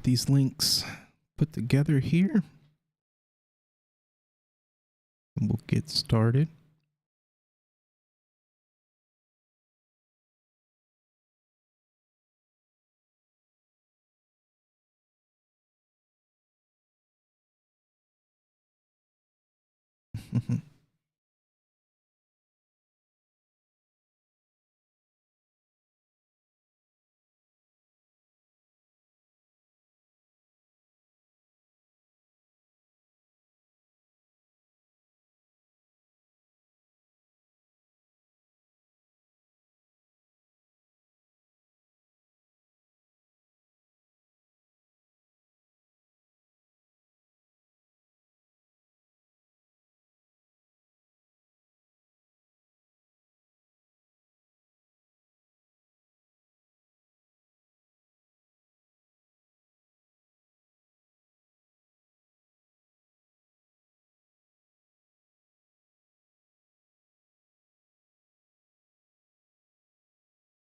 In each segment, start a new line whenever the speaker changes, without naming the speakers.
these links put together here. And we'll get started.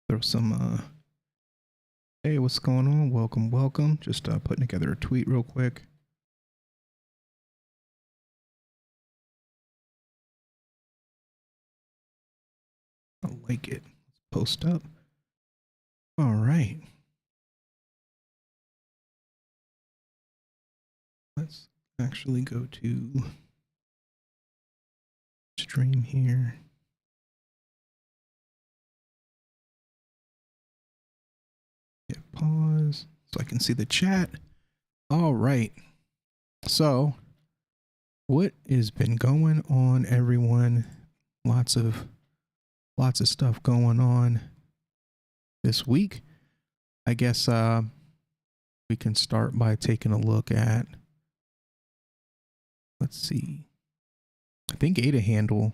Throw some hey, what's going on? Welcome. Just putting together a tweet real quick. I like it. Let's post up. All right. Let's actually go to stream here. Hit pause so I can see the chat. All right. So, what has been going on, everyone? Lots of stuff going on this week. I guess we can start by taking a look at, let's see. I think ADA Handle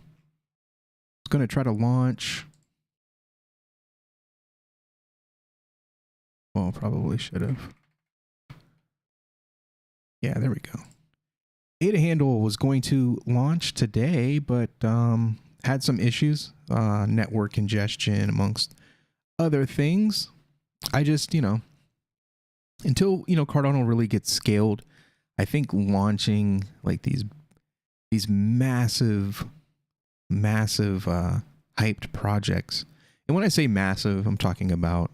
is going to try to launch. Well, probably should have. Yeah, there we go. ADA Handle was going to launch today, but had some issues, network congestion amongst other things. I just, until, Cardano really gets scaled, I think launching like these massive hyped projects. And when I say massive, I'm talking about,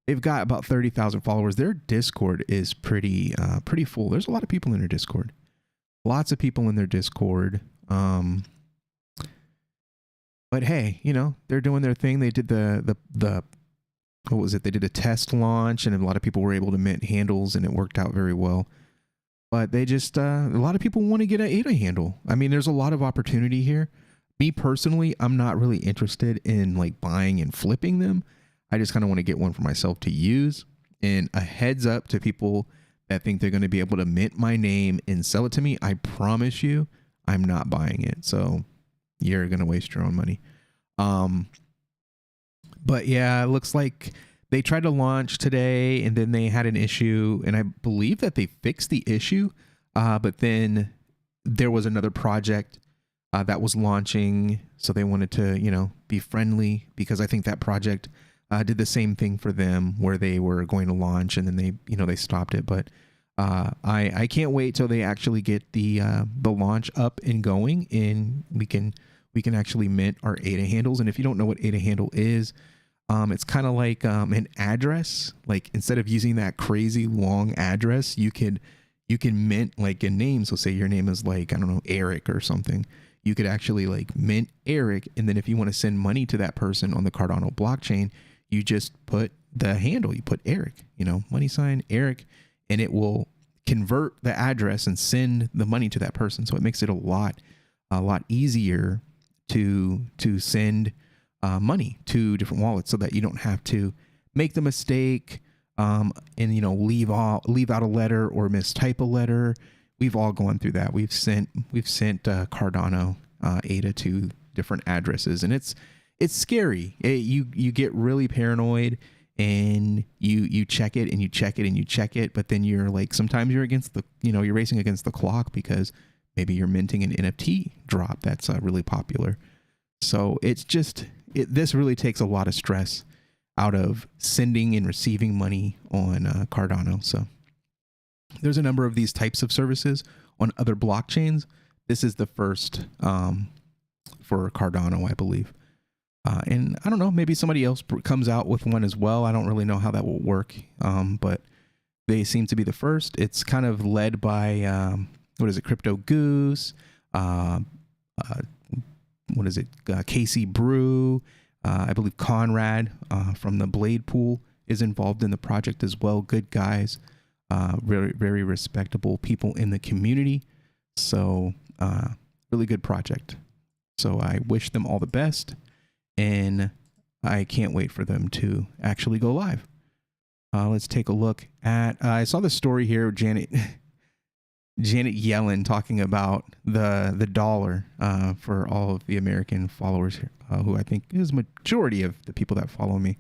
they've got about 30,000 followers. Their Discord is pretty full. There's a lot of people in their Discord. Lots of people in their Discord. But hey, they're doing their thing. They did the what was it? They did a test launch, and a lot of people were able to mint handles, and it worked out very well. But they just a lot of people want to get an ADA handle. I mean, there's a lot of opportunity here. Me personally, I'm not really interested in like buying and flipping them. I just kind of want to get one for myself to use. And a heads up to people that think they're going to be able to mint my name and sell it to me, I promise you, I'm not buying it. So you're going to waste your own money. But yeah, it looks like they tried to launch today and then they had an issue, and I believe that they fixed the issue. But then there was another project that was launching. So they wanted to, be friendly, because I think that project did the same thing for them, where they were going to launch and then they stopped it. But I can't wait till they actually get the launch up and going, and we can actually mint our ADA handles. And if you don't know what ADA handle is, it's kind of like an address. Like, instead of using that crazy long address, you can mint like a name. So say your name is like, I don't know, Eric or something. You could actually like mint Eric, and then if you want to send money to that person on the Cardano blockchain, you just put the handle, you put Eric, money sign Eric, and it will convert the address and send the money to that person. So it makes it a lot easier to send money to different wallets, so that you don't have to make the mistake and leave out a letter or mistype a letter. We've all gone through that. We've sent Cardano ADA to different addresses, and it's scary. You get really paranoid, and you check it and you check it and you check it, but then you're like, sometimes you're against the, you're racing against the clock, because maybe you're minting an NFT drop that's really popular. So it's just, this really takes a lot of stress out of sending and receiving money on Cardano. So There's a number of these types of services on other blockchains. This is the first for Cardano, I believe. And I don't know, maybe somebody else comes out with one as well. I don't really know how that will work, but they seem to be the first. It's kind of led by, what is it, Crypto Goose, what is it, Casey Brew, I believe Conrad from the Blade Pool is involved in the project as well. Good guys, very, very respectable people in the community. So really good project. So I wish them all the best, and I can't wait for them to actually go live. Let's take a look at, I saw the story here, Janet Yellen talking about the dollar for all of the American followers here, who I think is majority of the people that follow me.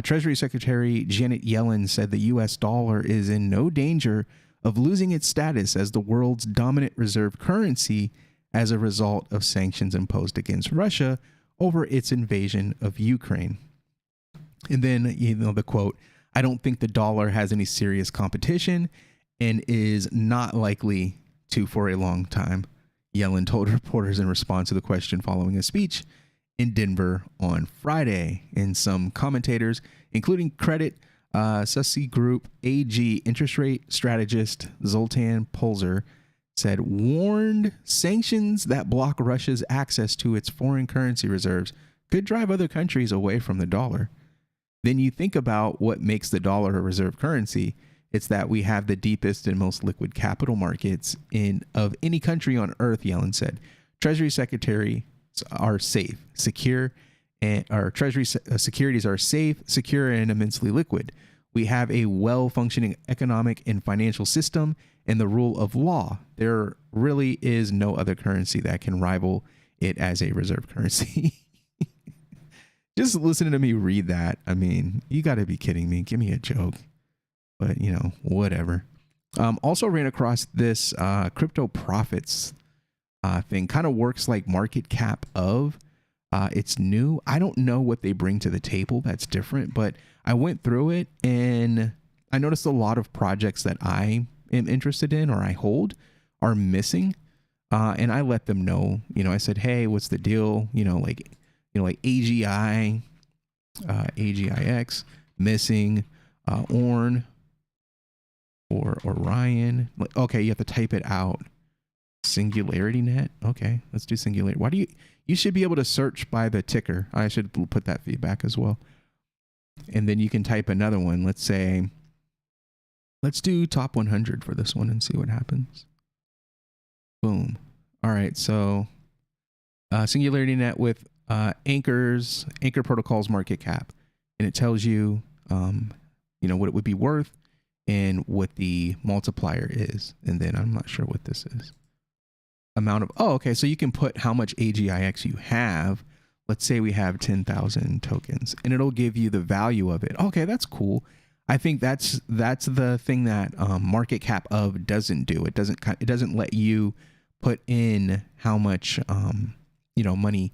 Treasury Secretary Janet Yellen said the U.S. dollar is in no danger of losing its status as the world's dominant reserve currency as a result of sanctions imposed against Russia over its invasion of Ukraine. And then, the quote, "I don't think the dollar has any serious competition and is not likely to for a long time," Yellen told reporters in response to the question following a speech in Denver on Friday. And some commentators, including Credit Suisse Group AG interest rate strategist Zoltan Polzer, warned sanctions that block Russia's access to its foreign currency reserves could drive other countries away from the dollar. Then you think about what makes the dollar a reserve currency. It's that we have the deepest and most liquid capital markets of any country on earth, Yellen said. Treasury secretaries are safe, secure, and our Treasury securities are safe, secure, and immensely liquid. We have a well-functioning economic and financial system and the rule of law. There really is no other currency that can rival it as a reserve currency. Just listening to me read that, I mean, you got to be kidding me. Give me a joke. But, whatever. Also ran across this crypto profits thing. Kind of works like market cap of. It's new. I don't know what they bring to the table that's different, but I went through it and I noticed a lot of projects that I am interested in or I hold are missing. And I let them know, I said, hey, what's the deal? Like AGI, AGIX missing, ORN or Orion. Okay, you have to type it out. Singularity Net. Okay, let's do Singularity. Why do you should be able to search by the ticker. I should put that feedback as well. And then you can type another one. Let's do top 100 for this one and see what happens. Boom. All right. So Singularity Net with Anchor Protocol's market cap. And it tells you, what it would be worth and what the multiplier is. And then I'm not sure what this is. Okay. So you can put how much AGIX you have. Let's say we have 10,000 tokens and it'll give you the value of it. Okay. That's cool. I think that's the thing that market cap of doesn't do. It doesn't let you put in how much, money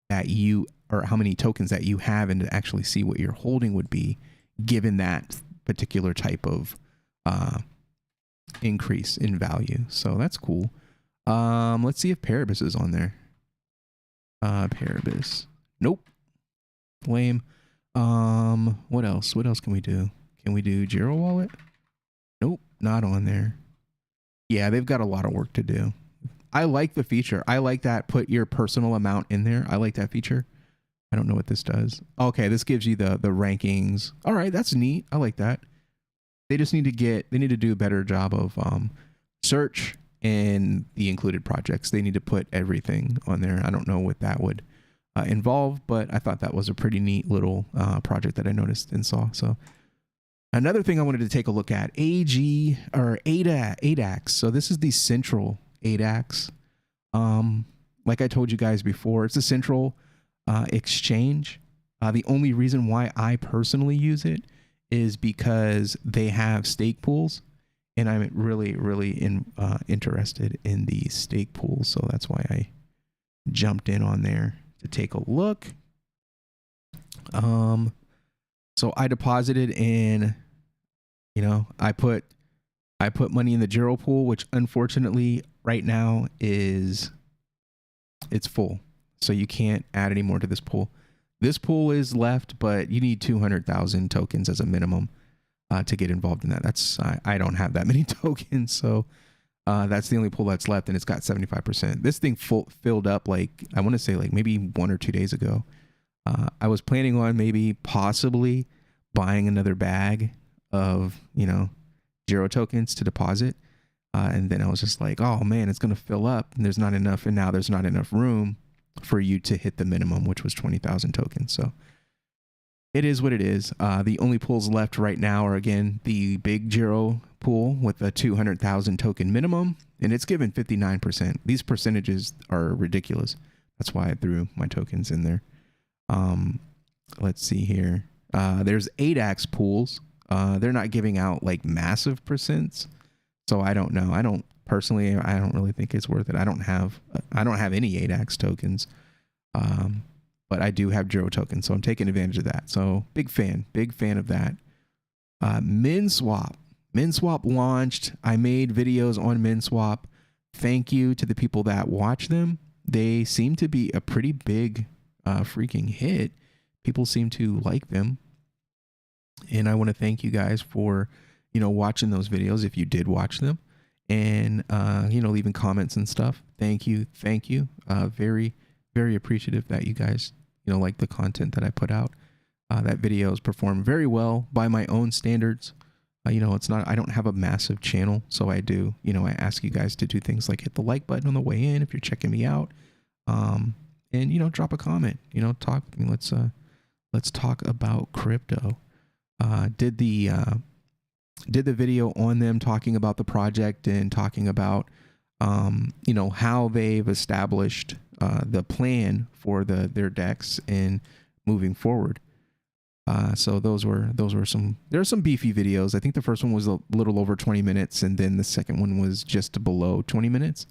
that you, or how many tokens that you have and to actually see what your holding would be given that particular type of increase in value. So that's cool. Let's see if Paribus is on there. Paribus. Nope. Lame. What else? What else can we do? Can we do Giro Wallet? Nope, not on there. Yeah, they've got a lot of work to do. I like the feature. I like that. Put your personal amount in there. I like that feature. I don't know what this does. Okay, this gives you the rankings. All right, that's neat. I like that. They just need to do a better job of search and the included projects. They need to put everything on there. I don't know what that would involve, but I thought that was a pretty neat little project that I noticed and saw. So another thing I wanted to take a look at, ADAX. So this is the central ADAX. Like I told you guys before, it's a central exchange. The only reason why I personally use it is because they have stake pools. And I'm really, really interested in the stake pools. So that's why I jumped in on there to take a look. So I deposited in, I put I put money in the Giro pool, which unfortunately right now it's full. So you can't add any more to this pool. This pool is left, but you need 200,000 tokens as a minimum to get involved in that. I don't have that many tokens, so that's the only pool that's left, and it's got 75%. This thing filled up like, I want to say like maybe 1 or 2 days ago. I was planning on maybe possibly buying another bag of, Giro tokens to deposit. And then I was just like, oh man, it's going to fill up and there's not enough. And now there's not enough room for you to hit the minimum, which was 20,000 tokens. So it is what it is. The only pools left right now are, again, the big Giro pool with a 200,000 token minimum, and it's given 59%. These percentages are ridiculous. That's why I threw my tokens in there. Let's see here. There's 8x pools. They're not giving out like massive percents. So I don't know. I don't really think it's worth it. I don't have any 8x tokens. But I do have Giro tokens, so I'm taking advantage of that. So big fan of that. MinSwap launched. I made videos on MinSwap. Thank you to the people that watch them. They seem to be a pretty big freaking hit. People seem to like them. And I want to thank you guys for, watching those videos if you did watch them, and, leaving comments and stuff. Thank you. Very, very appreciative that you guys, like the content that I put out. That video has performed very well by my own standards. I don't have a massive channel, so I do, I ask you guys to do things like hit the like button on the way in if you're checking me out. And, drop a comment, talk with me. Let's talk about crypto. Did the video on them talking about the project and talking about, how they've established the plan for their DEX and moving forward. So there are some beefy videos. I think the first one was a little over 20 minutes, and then the second one was just below 20 minutes.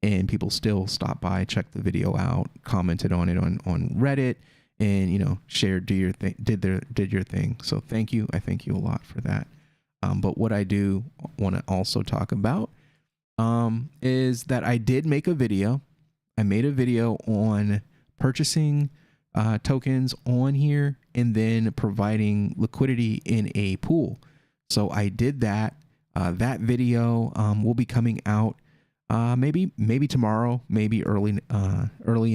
And people still stopped by, checked the video out, commented on it on Reddit, and shared did your thing. So thank you. I thank you a lot for that. But what I do want to also talk about is that I did make a video. I made a video on purchasing tokens on here and then providing liquidity in a pool. So I did that. That video will be coming out maybe tomorrow, maybe early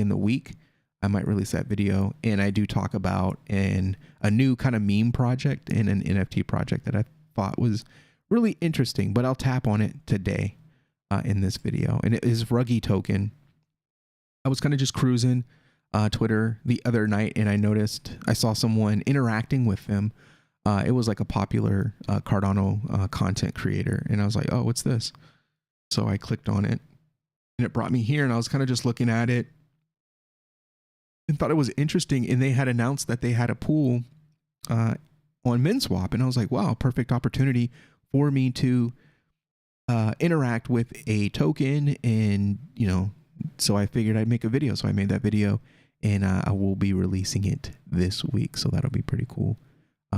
in the week. I might release that video, and I do talk about a new kind of meme project and an NFT project that I thought was really interesting, but I'll tap on it today in this video. And it is Ruggy Token. I was kind of just cruising Twitter the other night, and I saw someone interacting with them. It was like a popular Cardano content creator, and I was like, oh, what's this? So I clicked on it, and it brought me here, and I was kind of just looking at it and thought it was interesting. And they had announced that they had a pool on MinSwap, and I was like, wow, perfect opportunity for me to interact with a token. And so I figured I'd make a video. So I made that video, and I will be releasing it this week. So that'll be pretty cool.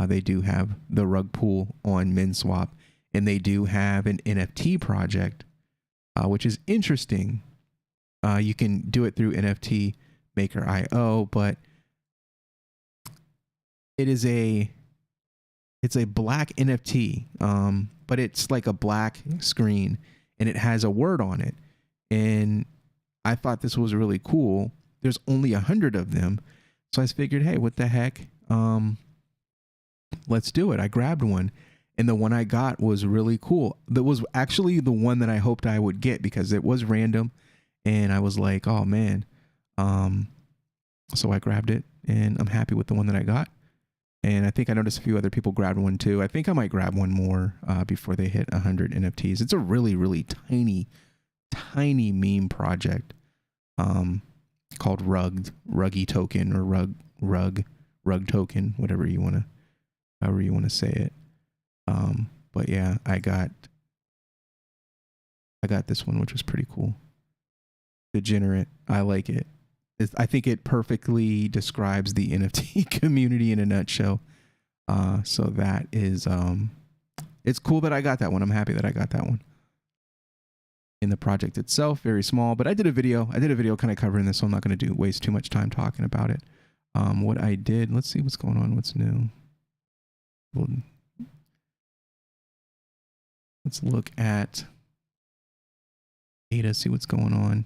They do have the rug pool on MinSwap, and they do have an NFT project, which is interesting. You can do it through NFT Maker IO, but it's a black NFT, but it's like a black screen, and it has a word on it. And I thought this was really cool. There's only 100 of them, so I figured, hey, what the heck? Let's do it. I grabbed one, and the one I got was really cool. That was actually the one that I hoped I would get because it was random, and I was like, oh man. So I grabbed it, and I'm happy with the one that I got. And I think I noticed a few other people grabbed one too. I think I might grab one more before they hit 100 NFTs. It's a really, really tiny meme project called Ruggy Token, or Rug Token, however you want to say it. But yeah, I got this one, which was pretty cool. Degenerate. I like it. I think it perfectly describes the NFT community in a nutshell. So that is it's cool that I got that one. I'm happy that I got that one. In the project itself, very small, but I did a video kind of covering this, so I'm not going to waste too much time talking about it. What I did, let's see what's going on, what's new. Let's look at data, see what's going on.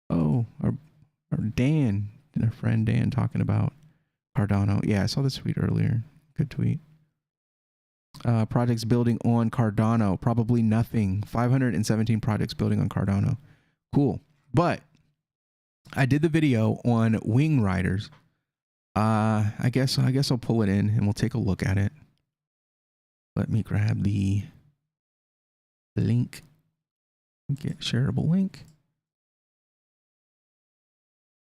Oh, our Dan, our friend Dan, talking about Cardano. Yeah, I saw this tweet earlier. Good tweet. Projects building on Cardano, probably nothing. 517 projects building on Cardano. Cool. But I did the video on wing riders. I guess I'll pull it in and we'll take a look at it. Let me grab the link. Get shareable link.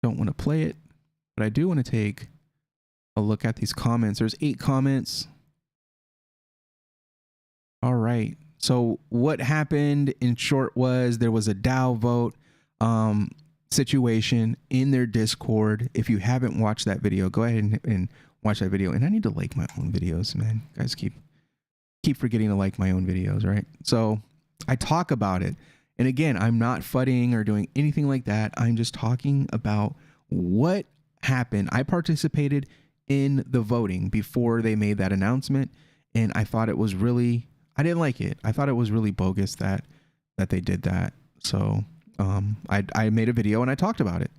Don't want to play it, but I do want to take a look at these comments. There's 8 comments. All right. So what happened in short was there was a DAO vote situation in their Discord. If you haven't watched that video, go ahead and watch that video. And I need to like my own videos, man. Guys keep forgetting to like my own videos, right? So I talk about it. And again, I'm not fudding or doing anything like that. I'm just talking about what happened. I participated in the voting before they made that announcement. And I thought it was really, I didn't like it. I thought it was really bogus that they did that. So I made a video and I talked about it.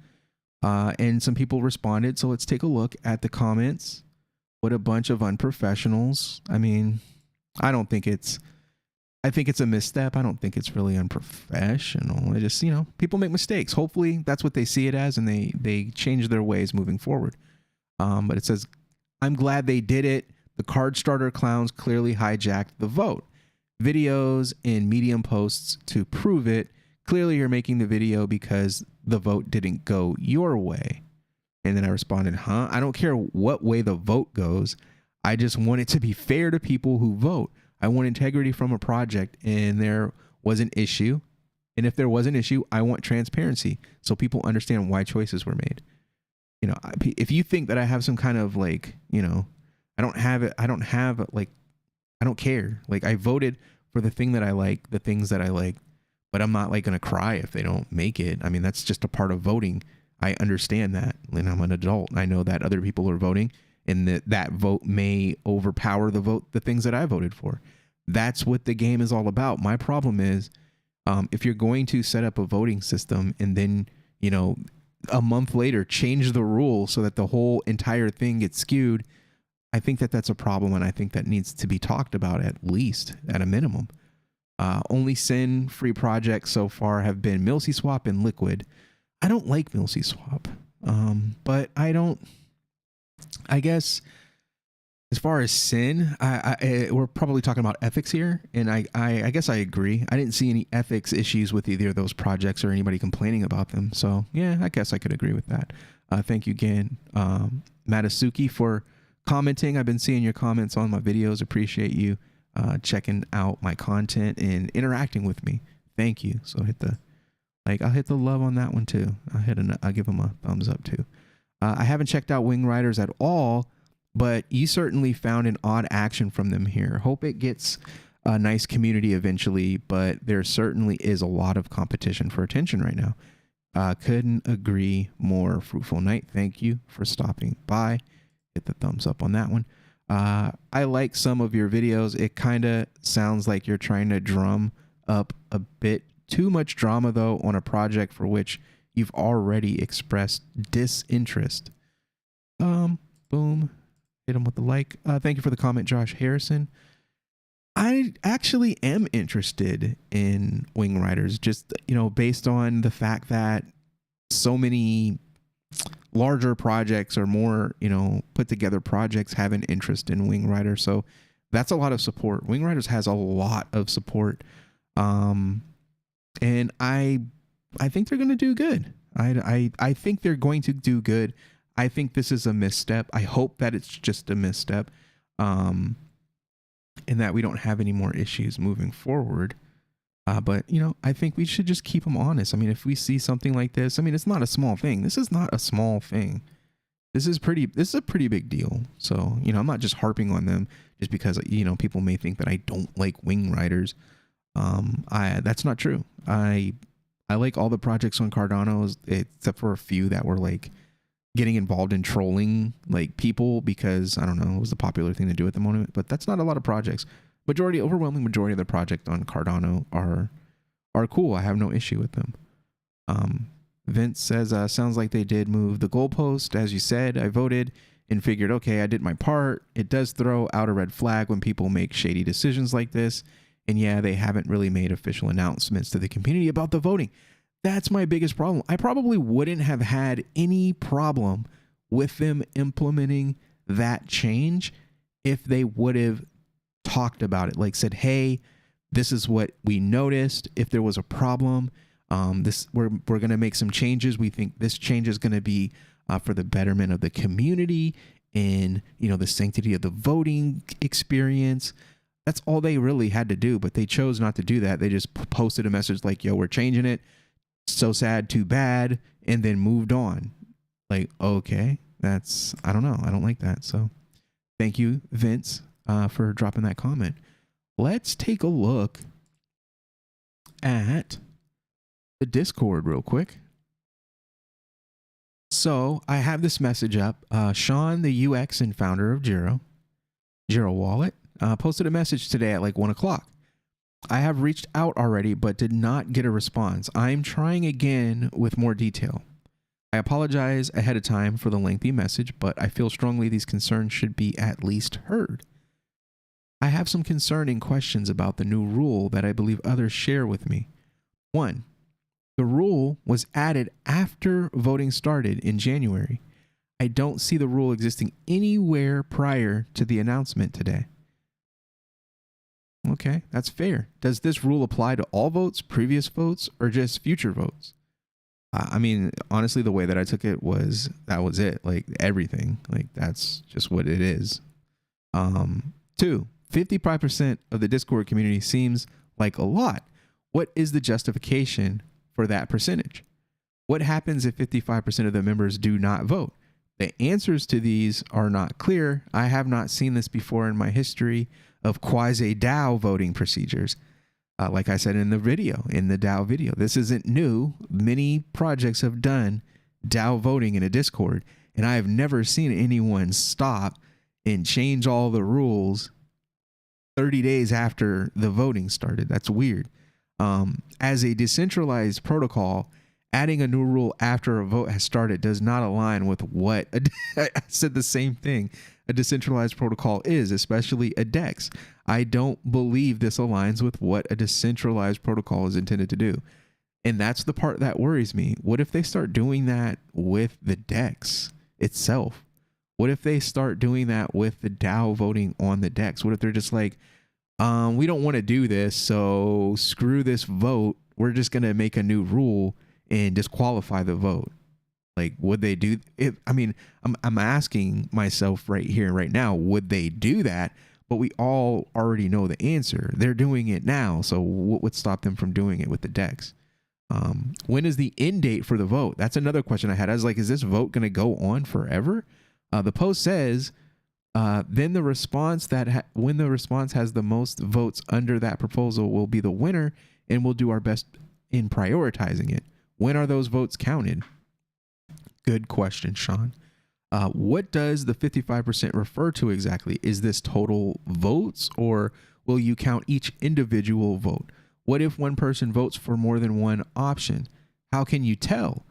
And some people responded. So let's take a look at the comments. What a bunch of unprofessionals. I mean, I think it's a misstep. I don't think it's really unprofessional. I just, people make mistakes. Hopefully that's what they see it as and they change their ways moving forward. But it says, I'm glad they did it. The card starter clowns clearly hijacked the vote. Videos and Medium posts to prove it. Clearly you're making the video because the vote didn't go your way. And then I responded, I don't care what way the vote goes. I just want it to be fair to people who vote. I want integrity from a project, and there was an issue. And if there was an issue, I want transparency so people understand why choices were made. If you think that I have some kind of I don't have it. I don't care. Like, I voted for the thing that I like, the things that I like, but I'm not going to cry if they don't make it. I mean, that's just a part of voting. I understand that. And I'm an adult. I know that other people are voting and that vote may overpower the things that I voted for. That's what the game is all about. My problem is, if you're going to set up a voting system and then, a month later change the rule so that the whole entire thing gets skewed, I think that that's a problem, and I think that needs to be talked about at least at a minimum. Only sin-free projects so far have been MilSwap and Liquid. I don't like MilSwap, but I guess as far as sin, we're probably talking about ethics here, and I guess I agree. I didn't see any ethics issues with either of those projects or anybody complaining about them. So yeah, I guess I could agree with that. Thank you again, Matasuki, for commenting. I've been seeing your comments on my videos. Appreciate you checking out my content and interacting with me. Thank you. So I'll hit the love on that one too. I'll give them a thumbs up too. I haven't checked out Wing Riders at all, but you certainly found an odd action from them here. Hope it gets a nice community eventually, but there certainly is a lot of competition for attention right now. Couldn't agree more. Fruitful night. Thank you for stopping by. Hit the thumbs up on that one. I like some of your videos. It kind of sounds like you're trying to drum up a bit too much drama, though, on a project for which you've already expressed disinterest. Boom. Hit him with the like. Thank you for the comment, Josh Harrison. I actually am interested in Wing Riders, just, based on the fact that so many larger projects or more, put together projects have an interest in Wing Rider. So that's a lot of support. Wing Riders has a lot of support. And I think they're going to do good. I think they're going to do good. I think this is a misstep. I hope that it's just a misstep. And that we don't have any more issues moving forward. But, I think we should just keep them honest. I mean, if we see something like this, I mean, it's not a small thing. This is not a small thing. This is a pretty big deal. So, I'm not just harping on them just because, people may think that I don't like wing riders. That's not true. I like all the projects on Cardano except for a few that were like getting involved in trolling like people because I don't know, it was the popular thing to do at the moment, but that's not a lot of projects. Overwhelming majority of the project on Cardano are cool. I have no issue with them. Vince says, sounds like they did move the goalpost. As you said, I voted and figured, okay, I did my part. It does throw out a red flag when people make shady decisions like this. And yeah, they haven't really made official announcements to the community about the voting. That's my biggest problem. I probably wouldn't have had any problem with them implementing that change if they would have talked about it, like said, hey, this is what we noticed. If there was a problem, we're going to make some changes. We think this change is going to be for the betterment of the community and, the sanctity of the voting experience. That's all they really had to do, but they chose not to do that. They just posted a message like, yo, we're changing it. So sad, too bad, and then moved on. Like, okay, I don't know. I don't like that. So thank you, Vince, for dropping that comment. Let's take a look at the Discord real quick. So I have this message up. Sean, the UX and founder of Giro Wallet, posted a message today at like 1 o'clock. I have reached out already, but did not get a response. I'm trying again with more detail. I apologize ahead of time for the lengthy message, but I feel strongly these concerns should be at least heard. I have some concerning questions about the new rule that I believe others share with me. 1. The rule was added after voting started in January. I don't see the rule existing anywhere prior to the announcement today. Okay, that's fair. Does this rule apply to all votes, previous votes, or just future votes? I mean, honestly, the way that I took it was that was it. Like everything, like that's just what it is. 2, 55% of the Discord community seems like a lot. What is the justification for that percentage? What happens if 55% of the members do not vote? The answers to these are not clear. I have not seen this before in my history of quasi-DAO voting procedures. Like I said in the DAO video, this isn't new. Many projects have done DAO voting in a Discord, and I have never seen anyone stop and change all the rules 30 days after the voting started. That's weird. As a decentralized protocol, adding a new rule after a vote has started does not align with what I said the same thing a decentralized protocol is, especially a DEX. I don't believe this aligns with what a decentralized protocol is intended to do. And that's the part that worries me. What if they start doing that with the DEX itself? What if they start doing that with the DAO voting on the DEX? What if they're just like, we don't want to do this, so screw this vote. We're just going to make a new rule and disqualify the vote. Like, would they do it? I mean, I'm asking myself right here, right now, would they do that? But we all already know the answer. They're doing it now. So what would stop them from doing it with the DEX? When is the end date for the vote? That's another question I had. I was like, is this vote going to go on forever? The post says, then the response when the response has the most votes under that proposal will be the winner, and we'll do our best in prioritizing it. When are those votes counted? Good question, Sean. What does the 55% refer to exactly? Is this total votes, or will you count each individual vote? What if one person votes for more than one option? How can you tell?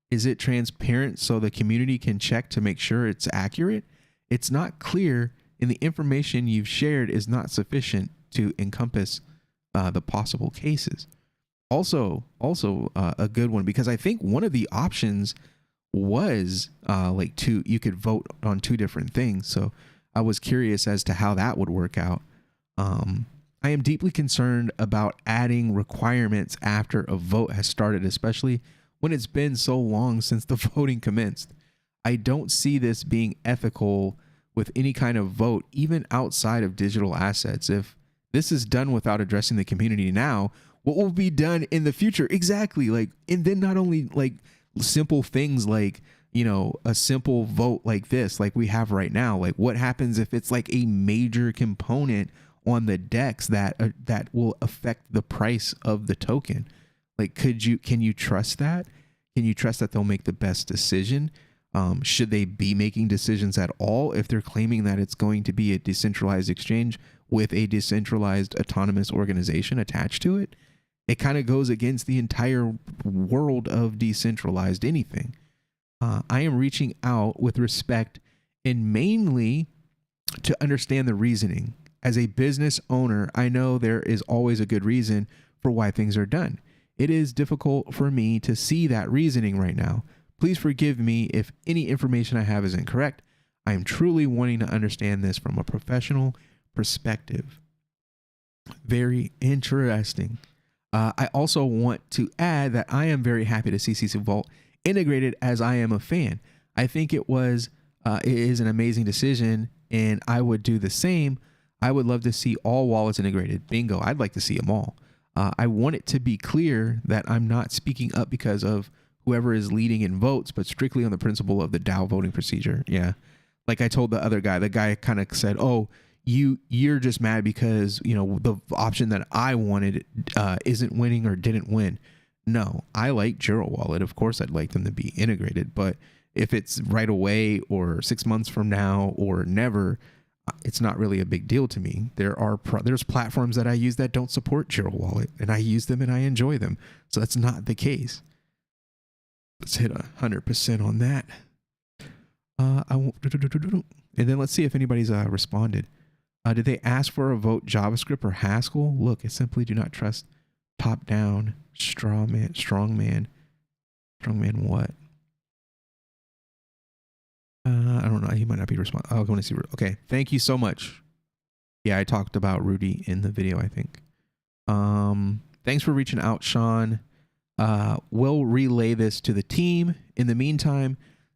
Is it transparent so the community can check to make sure it's accurate? It's not clear, and the information you've shared is not sufficient to encompass the possible cases. Also a good one, because I think one of the options was you could vote on 2 different things. So I was curious as to how that would work out. I am deeply concerned about adding requirements after a vote has started, especially when it's been so long since the voting commenced. I don't see this being ethical with any kind of vote, even outside of digital assets. If this is done without addressing the community now, what will be done in the future? Exactly. And then not only simple things like, a simple vote like this, like we have right now? Like, what happens if it's like a major component on the DEX that will affect the price of the token? Like, can you trust that? Can you trust that they'll make the best decision? Should they be making decisions at all if they're claiming that it's going to be a decentralized exchange with a decentralized autonomous organization attached to it? It kind of goes against the entire world of decentralized anything. I am reaching out with respect and mainly to understand the reasoning. As a business owner, I know there is always a good reason for why things are done. It is difficult for me to see that reasoning right now. Please forgive me if any information I have is incorrect. I am truly wanting to understand this from a professional perspective. Very interesting. I also want to add that I am very happy to see CC Vault integrated, as I am a fan. I think it is an amazing decision, and I would do the same. I would love to see all wallets integrated. Bingo. I'd like to see them all. I want it to be clear that I'm not speaking up because of whoever is leading in votes, but strictly on the principle of the DAO voting procedure. Yeah. Like I told the guy kind of said, oh, you're just mad because, the option that I wanted isn't winning or didn't win. No, I like Giro Wallet. Of course, I'd like them to be integrated, but if it's right away or 6 months from now or never, it's not really a big deal to me. There's platforms that I use that don't support Giro Wallet, and I use them and I enjoy them. So that's not the case. Let's hit 100% on that. And then let's see if anybody's responded. Did they ask for a vote JavaScript or Haskell? Look, I simply do not trust top-down strongman what? I don't know. He might not be responding. Oh, I want to see. Okay. Thank you so much. Yeah, I talked about Rudy in the video, I think. Thanks for reaching out, Sean. We'll relay this to the team. In the meantime,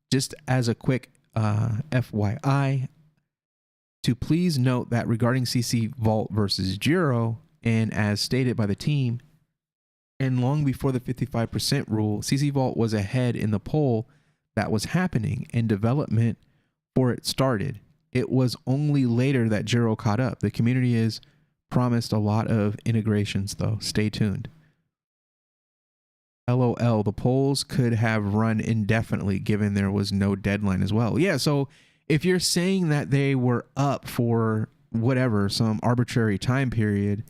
just as a quick FYI, to please note that regarding CC Vault versus Giro, and as stated by the team, and long before the 55% rule, CC Vault was ahead in the poll that was happening and development for it started. It was only later that Giro caught up. The community is promised a lot of integrations though. Stay tuned. LOL, the polls could have run indefinitely given there was no deadline as well. Yeah, so if you're saying that they were up for whatever, some arbitrary time period,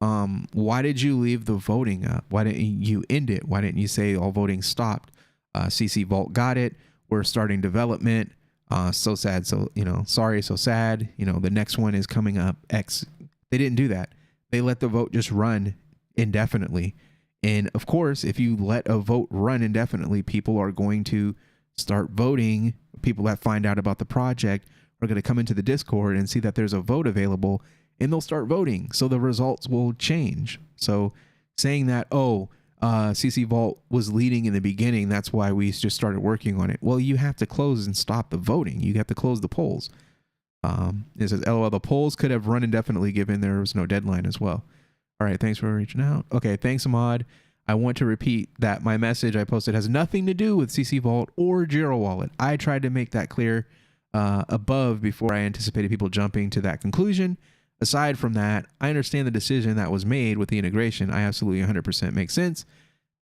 why did you leave the voting up? Why didn't you end it? Why didn't you say all voting stopped? CC Vault got it. We're starting development. So sad. So, sorry, so sad. The next one is coming up. X. They didn't do that. They let the vote just run indefinitely. And of course, if you let a vote run indefinitely, people are going to start voting. People that find out about the project are going to come into the Discord and see that there's a vote available, and they'll start voting. So the results will change. So saying that, CC Vault was leading in the beginning, that's why we just started working on it. Well, you have to close and stop the voting. You have to close the polls. It says, LOL, the polls could have run indefinitely given there was no deadline as well. All right, thanks for reaching out. Okay, thanks, Ahmad. I want to repeat that my message I posted has nothing to do with CC Vault or Giro Wallet. I tried to make that clear above before I anticipated people jumping to that conclusion. Aside from that, I understand the decision that was made with the integration. I absolutely 100% makes sense.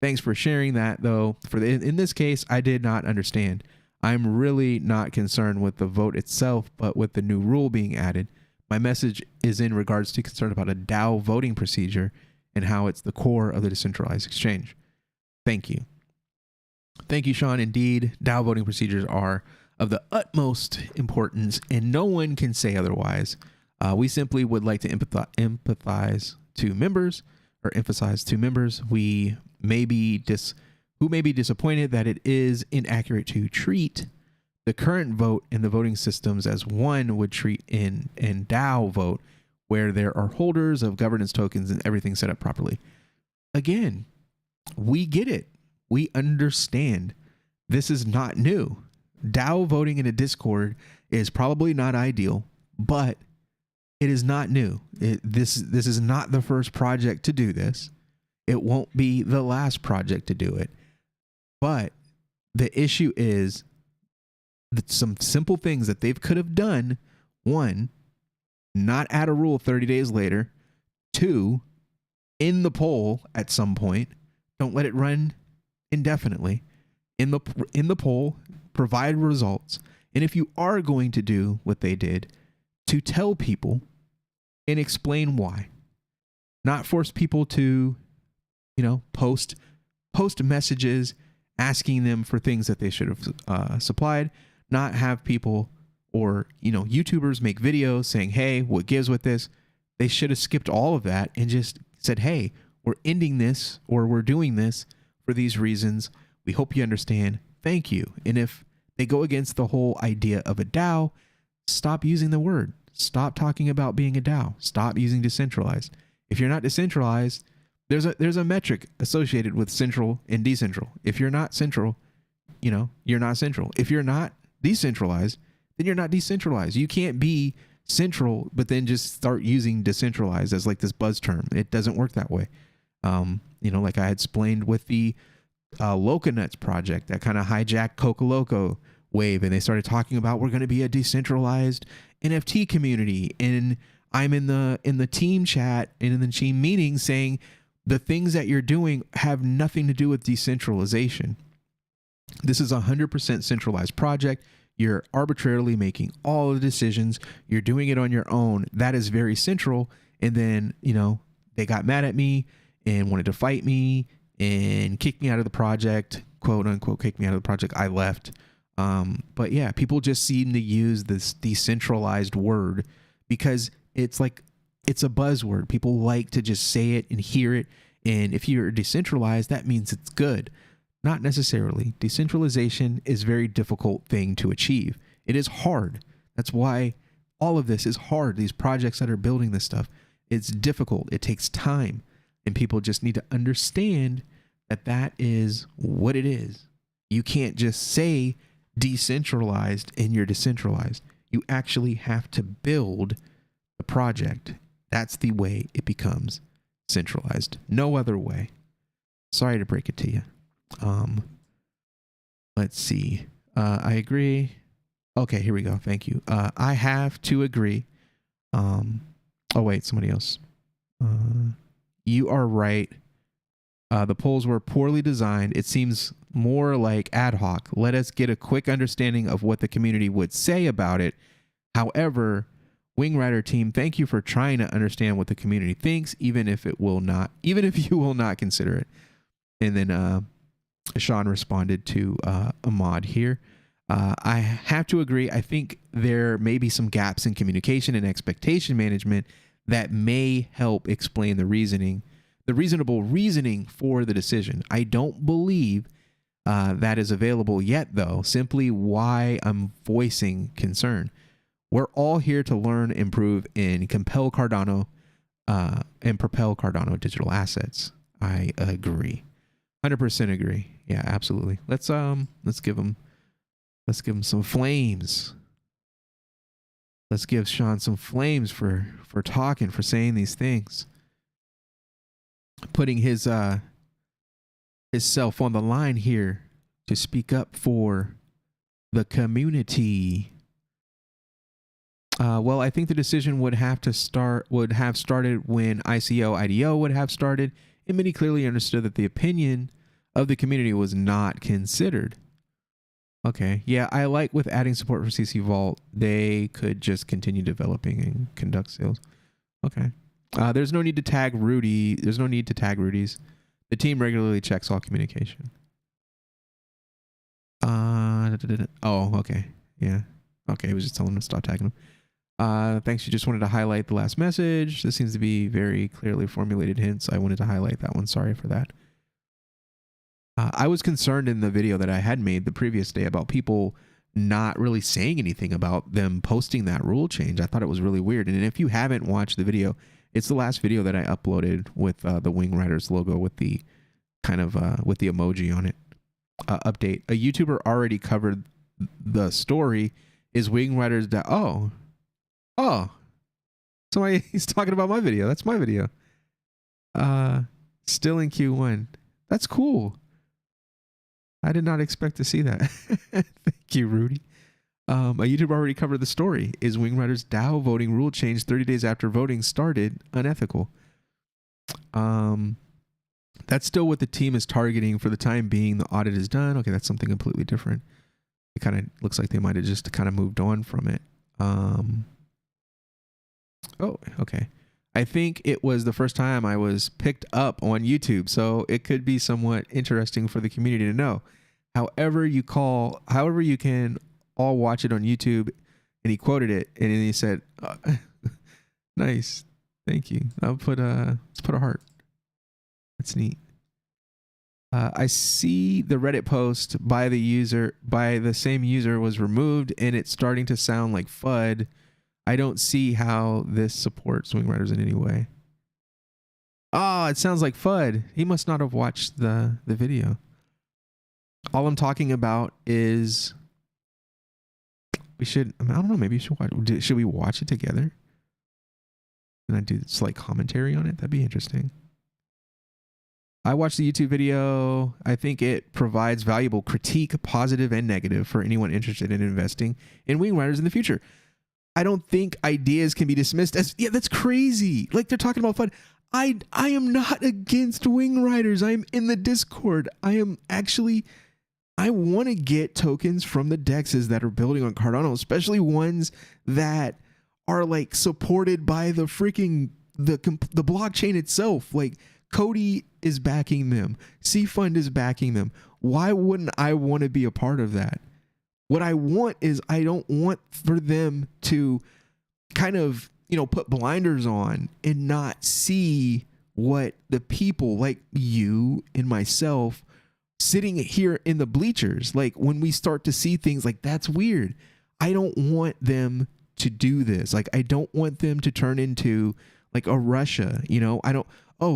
Thanks for sharing that, though. In this case, I did not understand. I'm really not concerned with the vote itself, but with the new rule being added. My message is in regards to concern about a DAO voting procedure and how it's the core of the decentralized exchange. Thank you. Thank you, Sean. Indeed, DAO voting procedures are of the utmost importance, and no one can say otherwise. We simply would like to empathize to members, or emphasize to members who may be disappointed that it is inaccurate to treat the current vote in the voting systems as one would treat in DAO vote, where there are holders of governance tokens and everything set up properly. Again, we get it. We understand. This is not new. DAO voting in a Discord is probably not ideal, but it is not new. This is not the first project to do this. It won't be the last project to do it. But the issue is some simple things that they could have done. One, not add a rule 30 days later. Two, in the poll at some point. Don't let it run indefinitely. In the poll, provide results. And if you are going to do what they did, to tell people and explain why. Not force people to, post messages asking them for things that they should have supplied. Not have people or, YouTubers make videos saying, hey, what gives with this? They should have skipped all of that and just said, hey, we're ending this or we're doing this for these reasons. We hope you understand. Thank you. And if they go against the whole idea of a DAO, stop using the word. Stop talking about being a DAO. Stop using decentralized. If you're not decentralized, there's a metric associated with central and decentral. If you're not central, you're not central. If you're not decentralized, then you're not decentralized. You can't be central, but then just start using decentralized as like this buzz term. It doesn't work that way. Like I had explained with the Loca Nuts project that kind of hijacked Coca Loco wave, and they started talking about we're going to be a decentralized NFT community, and I'm in the team chat and in the team meeting saying the things that you're doing have nothing to do with decentralization. This is a 100% centralized project. You're arbitrarily making all the decisions. You're doing it on your own. That is very central. And then, they got mad at me and wanted to fight me and kick me out of the project, quote unquote, kick me out of the project. I left. But yeah, people just seem to use this decentralized word because it's a buzzword. People like to just say it and hear it. And if you're decentralized, that means it's good. Not necessarily. Decentralization is a very difficult thing to achieve. It is hard. That's why all of this is hard. These projects that are building this stuff, it's difficult. It takes time. And people just need to understand that that is what it is. You can't just say decentralized and you're decentralized. You actually have to build the project. That's the way it becomes centralized. No other way. Sorry to break it to you. Let's see. I agree. Okay, here we go. Thank you. I have to agree. Oh wait, somebody else. You are right. The polls were poorly designed. It seems more like ad hoc. Let us get a quick understanding of what the community would say about it. However, Wing Rider team, thank you for trying to understand what the community thinks, even if you will not consider it. And then Sean responded to Ahmad here. I have to agree. I think there may be some gaps in communication and expectation management that may help explain the reasonable reasoning for the decision. I don't believe that is available yet, though. Simply why I'm voicing concern. We're all here to learn, improve, and compel Cardano and propel Cardano digital assets. I agree. 100% agree. Yeah, absolutely. Let's give him some flames. Let's give Sean some flames for talking, for saying these things, putting his self on the line here to speak up for the community. Well, I think the decision would have started when IDO would have started, and many clearly understood that the opinion of the community was not considered. Okay, yeah, I like with adding support for CC Vault, they could just continue developing and conduct sales. Okay. There's no need to tag Rudy. There's no need to tag Rudy's. The team regularly checks all communication. Oh, okay. Yeah. Okay, I was just telling him to stop tagging him. Thanks. You just wanted to highlight the last message. This seems to be very clearly formulated hints. I wanted to highlight that one. Sorry for that. I was concerned in the video that I had made the previous day about people not really saying anything about them posting that rule change. I thought it was really weird. And if you haven't watched the video, it's the last video that I uploaded with the Wing Riders logo with the kind of with the emoji on it. Update. A YouTuber already covered the story. Is Wing Riders Oh, somebody, he's talking about my video. That's my video. Still in Q1. That's cool. I did not expect to see that. Thank you, Rudy. A YouTuber already covered the story. Is Wing Rider's DAO voting rule change 30 days after voting started unethical? That's still what the team is targeting for the time being. The audit is done. Okay, that's something completely different. It kind of looks like they might have just kind of moved on from it. Oh, okay. I think it was the first time I was picked up on YouTube, so it could be somewhat interesting for the community to know. However you can all watch it on YouTube, and he quoted it, and then he said, "Nice, thank you." Let's put a heart. That's neat. I see the Reddit post by the same user was removed, and it's starting to sound like FUD. I don't see how this supports Wing Riders in any way. Oh, it sounds like FUD. He must not have watched the video. All I'm talking about is I don't know, maybe should we watch it together? And I do slight commentary on it? That'd be interesting. I watched the YouTube video. I think it provides valuable critique, positive and negative, for anyone interested in investing in Wing Riders in the future. I don't think ideas can be dismissed as, yeah, that's crazy. Like, they're talking about fun. I am not against Wing Riders. I'm in the Discord. I want to get tokens from the dexes that are building on Cardano, especially ones that are like supported by the freaking the blockchain itself. Like, Cody is backing them. C-Fund is backing them. Why wouldn't I want to be a part of that? What I want is, I don't want for them to kind of, put blinders on and not see what the people like you and myself sitting here in the bleachers, like when we start to see things like, that's weird. I don't want them to do this. Like, I don't want them to turn into like a Russia,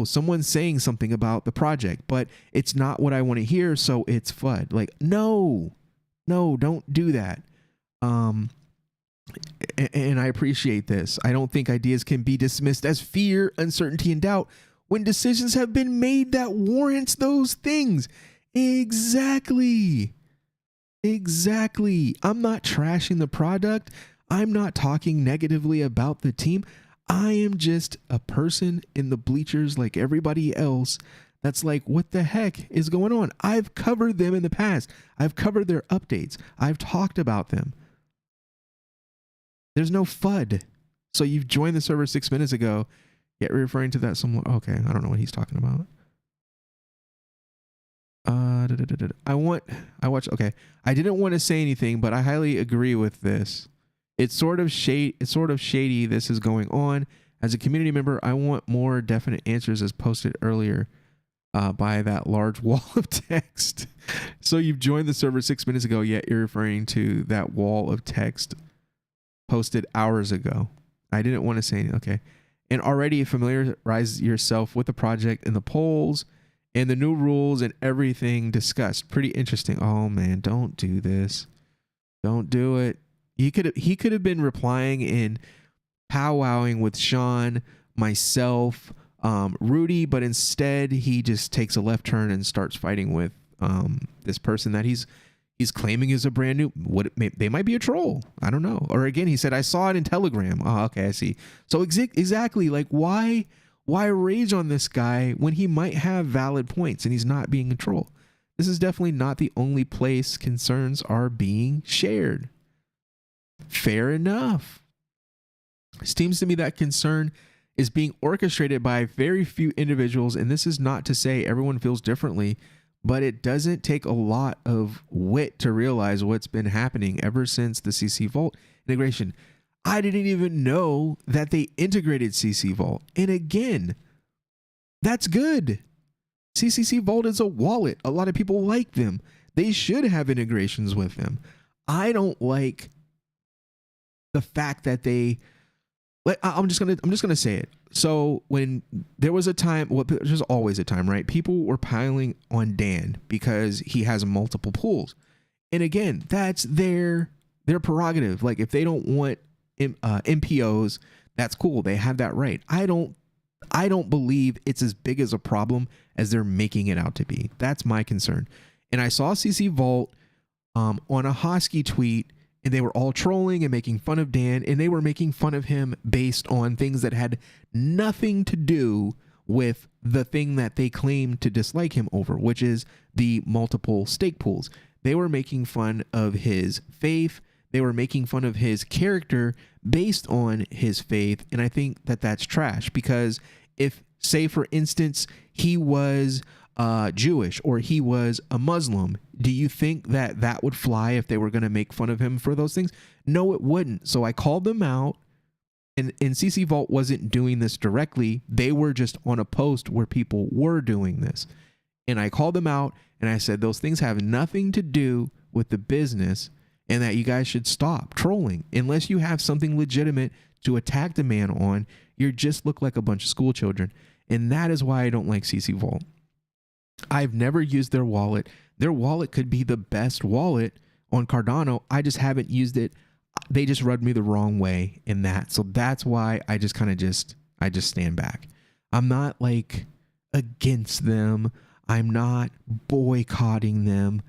someone's saying something about the project, but it's not what I want to hear, so it's FUD. Like, no, don't do that. And I appreciate this. I don't think ideas can be dismissed as fear, uncertainty, and doubt when decisions have been made that warrants those things. Exactly. I'm not trashing the product. I'm not talking negatively about the team. I am just a person in the bleachers like everybody else that's like, what the heck is going on? I've covered them in the past. I've covered their updates. I've talked about them. There's no FUD. So you've joined the server 6 minutes ago, yet referring to that someone. Okay, I don't know what he's talking about. Okay. I didn't want to say anything, but I highly agree with this. It's sort of shady this is going on. As a community member, I want more definite answers as posted earlier by that large wall of text. So you've joined the server 6 minutes ago, yet you're referring to that wall of text posted hours ago. I didn't want to say anything. Okay. And already familiarize yourself with the project and the polls and the new rules and everything discussed. Pretty interesting. Oh man, don't do this. Don't do it. He could have been replying and powwowing with Sean, myself, Rudy, but instead he just takes a left turn and starts fighting with this person that he's claiming is a brand new. They might be a troll. I don't know. Or again, he said, I saw it in Telegram. Oh, okay, I see. So exactly, like, why rage on this guy when he might have valid points and he's not being a troll? This is definitely not the only place concerns are being shared. Fair enough. It seems to me that concern is being orchestrated by very few individuals, and this is not to say everyone feels differently, but it doesn't take a lot of wit to realize what's been happening ever since the CC Vault integration. I didn't even know that they integrated CC Vault. And again, that's good. CCC Vault is a wallet. A lot of people like them. They should have integrations with them. I don't like the fact that I'm just gonna say it. So when there was a time, there's always a time, right? People were piling on Dan because he has multiple pools, and again, that's their prerogative. Like, if they don't want MPOs, that's cool. They have that right. I don't believe it's as big as a problem as they're making it out to be. That's my concern. And I saw CC Vault on a Hosky tweet, and they were all trolling and making fun of Dan, and they were making fun of him based on things that had nothing to do with the thing that they claimed to dislike him over, which is the multiple stake pools. They were making fun of his faith. They were making fun of his character based on his faith. And I think that that's trash, because if, say, for instance, he was Jewish or he was a Muslim, do you think that that would fly if they were going to make fun of him for those things? No, it wouldn't. So I called them out, and CC Vault wasn't doing this directly. They were just on a post where people were doing this. And I called them out and I said, those things have nothing to do with the business, and that you guys should stop trolling. Unless you have something legitimate to attack the man on, you just look like a bunch of school children. And that is why I don't like CC Vault. I've never used their wallet. Their wallet could be the best wallet on Cardano. I just haven't used it. They just rubbed me the wrong way in that. So that's why I just kind of I just stand back. I'm not like against them. I'm not boycotting them.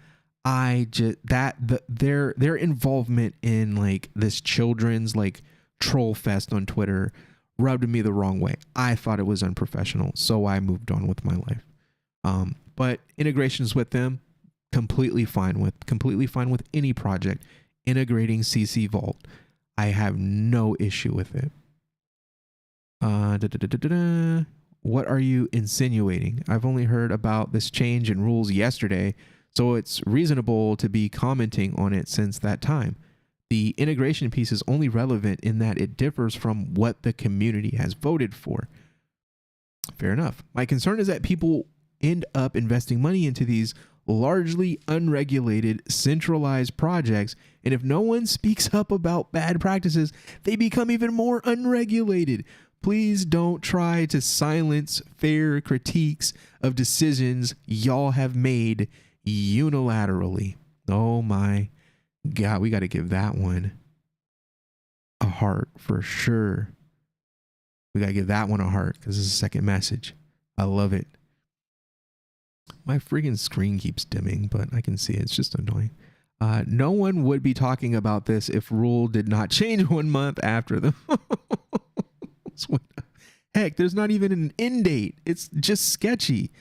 I just their involvement in like this children's like troll fest on Twitter rubbed me the wrong way. I thought it was unprofessional, so I moved on with my life. But integrations with them, completely fine with any project integrating CC Vault. I have no issue with it. What are you insinuating? I've only heard about this change in rules yesterday, so it's reasonable to be commenting on it since that time. The integration piece is only relevant in that it differs from what the community has voted for. Fair enough. My concern is that people end up investing money into these largely unregulated, centralized projects, and if no one speaks up about bad practices, they become even more unregulated. Please don't try to silence fair critiques of decisions y'all have made unilaterally. Oh my God, we got to give that one a heart for sure. We got to give that one a heart because it's a second message. I love it. My freaking screen keeps dimming, but I can see it. It's just annoying. No one would be talking about this if rule did not change 1 month after the... Heck, there's not even an end date. It's just sketchy.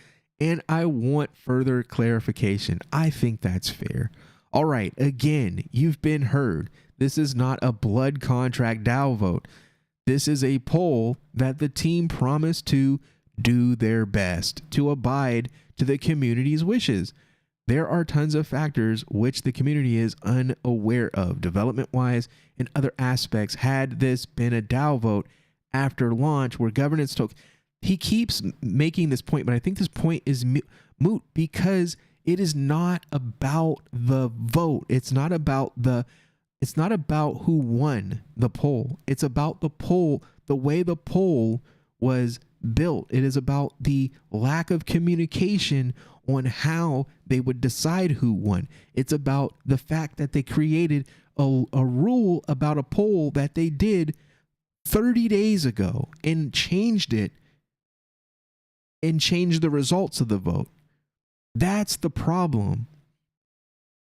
And I want further clarification. I think that's fair. All right, again, you've been heard. This is not a blood contract DAO vote. This is a poll that the team promised to do their best to abide to the community's wishes. There are tons of factors which the community is unaware of, development-wise and other aspects. Had this been a DAO vote after launch where governance took... He keeps making this point, but I think this point is moot because it is not about the vote. It's not about who won the poll. It's about the poll, the way the poll was built. It is about the lack of communication on how they would decide who won. It's about the fact that they created a rule about a poll that they did 30 days ago and changed it and changed the results of the vote. That's the problem.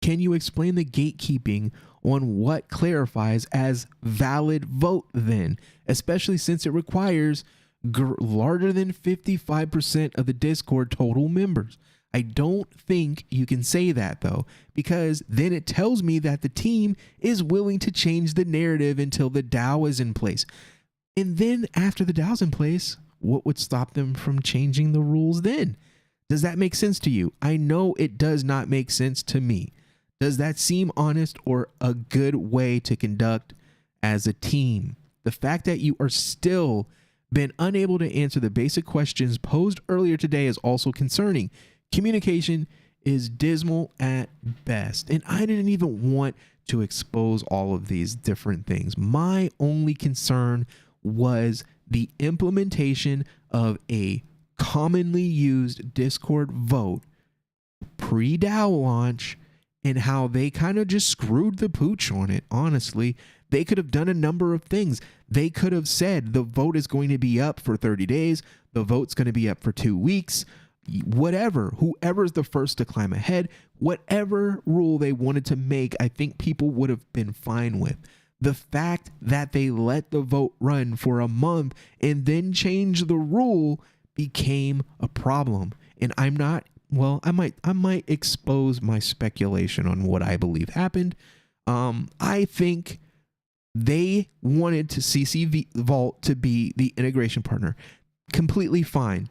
Can you explain the gatekeeping on what clarifies as valid vote then, especially since it requires larger than 55% of the Discord total members? I don't think you can say that though, because then it tells me that the team is willing to change the narrative until the DAO is in place. And then after the DAO's in place, what would stop them from changing the rules then? Does that make sense to you? I know it does not make sense to me. Does that seem honest or a good way to conduct as a team? The fact that you are still been unable to answer the basic questions posed earlier today is also concerning. Communication is dismal at best, and I didn't even want to expose all of these different things. My only concern was the implementation of a commonly used Discord vote pre-DAO launch and how they kind of just screwed the pooch on it. Honestly, they could have done a number of things. They could have said the vote is going to be up for 30 days. The vote's going to be up for 2 weeks. whatever, whoever's the first to climb ahead, whatever rule they wanted to make, I think people would have been fine with. The fact that they let the vote run for a month and then change the rule became a problem. And I might expose my speculation on what I believe happened. I think they wanted to CC Vault to be the integration partner. Completely fine.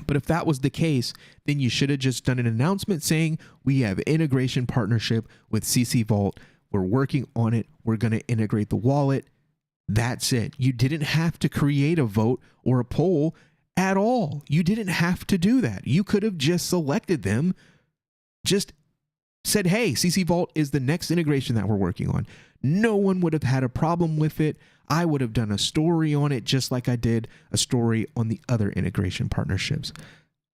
But if that was the case, then you should have just done an announcement saying we have integration partnership with CC Vault. We're working on it. We're going to integrate the wallet. That's it. You didn't have to create a vote or a poll at all. You didn't have to do that. You could have just selected them, just said, hey, CC Vault is the next integration that we're working on. No one would have had a problem with it. I would have done a story on it just like I did a story on the other integration partnerships.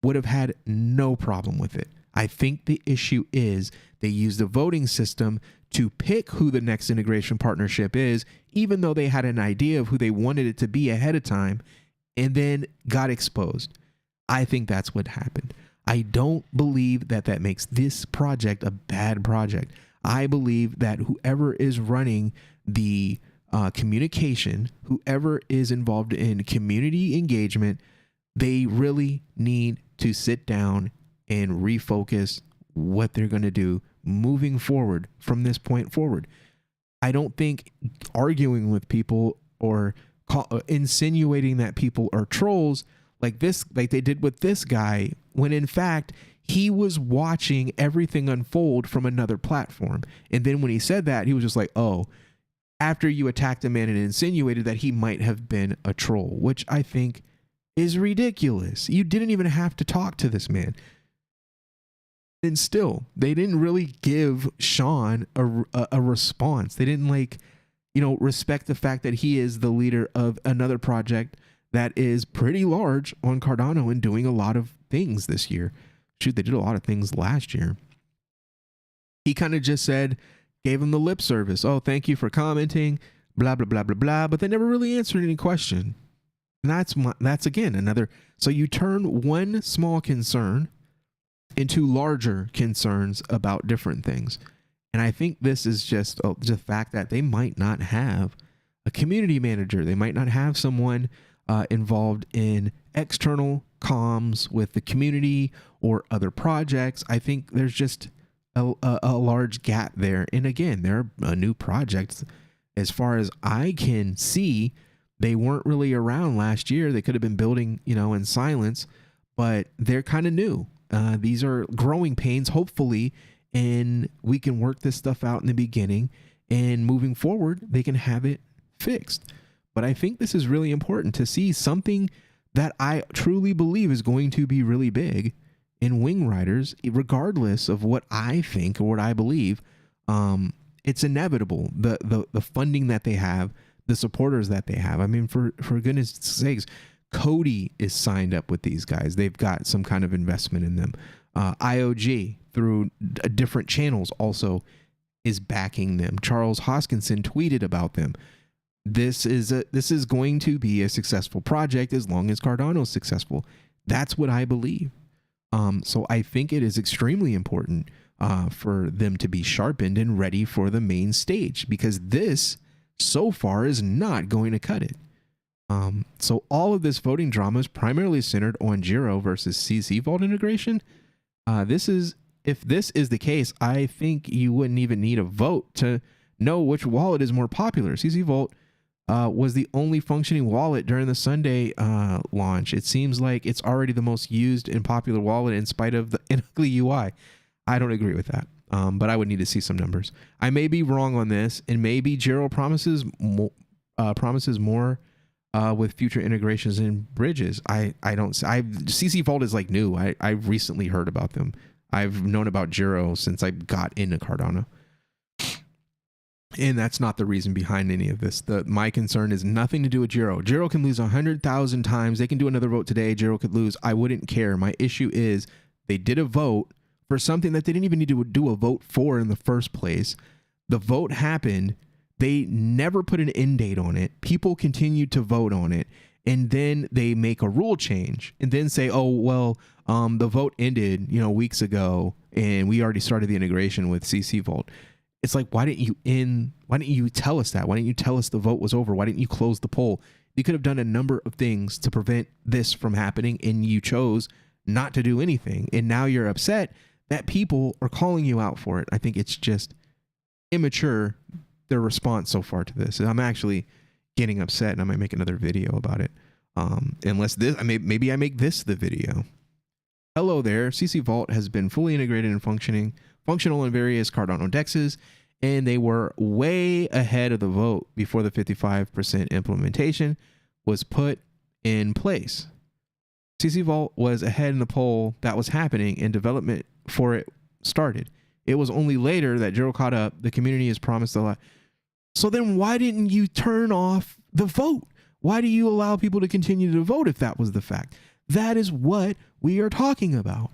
Would have had no problem with it. I think the issue is they used a voting system to pick who the next integration partnership is, even though they had an idea of who they wanted it to be ahead of time, and then got exposed. I think that's what happened. I don't believe that that makes this project a bad project. I believe that whoever is running the communication, whoever is involved in community engagement, they really need to sit down and refocus what they're going to do moving forward from this point forward. I don't think arguing with people or insinuating that people are trolls like they did with this guy, when in fact he was watching everything unfold from another platform. And then when he said that, he was just like, oh, after you attacked a man and insinuated that he might have been a troll, which I think is ridiculous. You didn't even have to talk to this man. And still, they didn't really give Sean a response. They didn't respect the fact that he is the leader of another project that is pretty large on Cardano and doing a lot of things this year. Shoot, they did a lot of things last year. He kind of just gave him the lip service. Oh, thank you for commenting, blah, blah, blah, blah, blah. But they never really answered any question. And that's again, another. So you turn one small concern into larger concerns about different things. And I think this is just the fact that they might not have a community manager. They might not have someone involved in external comms with the community or other projects. I think there's just a large gap there. And again, they're a new project. As far as I can see, they weren't really around last year. They could have been building, in silence, but they're kind of new. These are growing pains, hopefully, and we can work this stuff out in the beginning, and moving forward, they can have it fixed. But I think this is really important to see something that I truly believe is going to be really big in Wing Riders, regardless of what I think or what I believe. It's inevitable. The funding that they have, the supporters that they have. I mean, for goodness sakes, Cody is signed up with these guys. They've got some kind of investment in them. IOG through different channels also is backing them. Charles Hoskinson tweeted about them. This is going to be a successful project as long as Cardano is successful. That's what I believe. So I think it is extremely important for them to be sharpened and ready for the main stage, because this so far is not going to cut it. So all of this voting drama is primarily centered on Giro versus CC Vault integration. If this is the case, I think you wouldn't even need a vote to know which wallet is more popular. CC Vault was the only functioning wallet during the Sunday launch. It seems like it's already the most used and popular wallet in spite of the ugly UI. I don't agree with that, but I would need to see some numbers. I may be wrong on this, and maybe Giro promises more with future integrations and bridges. CC Vault is like new. I've recently heard about them. I've known about Giro since I got into Cardano. And that's not the reason behind any of this. My concern is nothing to do with Giro. Giro can lose 100,000 times. They can do another vote today. Giro could lose. I wouldn't care. My issue is they did a vote for something that they didn't even need to do a vote for in the first place. The vote happened. They never put an end date on it. People continued to vote on it. and then they make a rule change and then say, oh, well, the vote ended, weeks ago, and we already started the integration with CC Vault. It's like, why didn't you tell us that? Why didn't you tell us the vote was over? Why didn't you close the poll? You could have done a number of things to prevent this from happening, and you chose not to do anything. And now you're upset that people are calling you out for it. I think it's just immature, their response so far to this. I'm actually getting upset, and I might make another video about it. Unless maybe I make this the video. Hello there. CC Vault has been fully integrated and functional in various Cardano dexes, and they were way ahead of the vote before the 55% implementation was put in place. CC Vault was ahead in the poll that was happening, and development for it started. It was only later that Jiro caught up. The community has promised a lot. So then why didn't you turn off the vote? Why do you allow people to continue to vote if that was the fact? That is what we are talking about.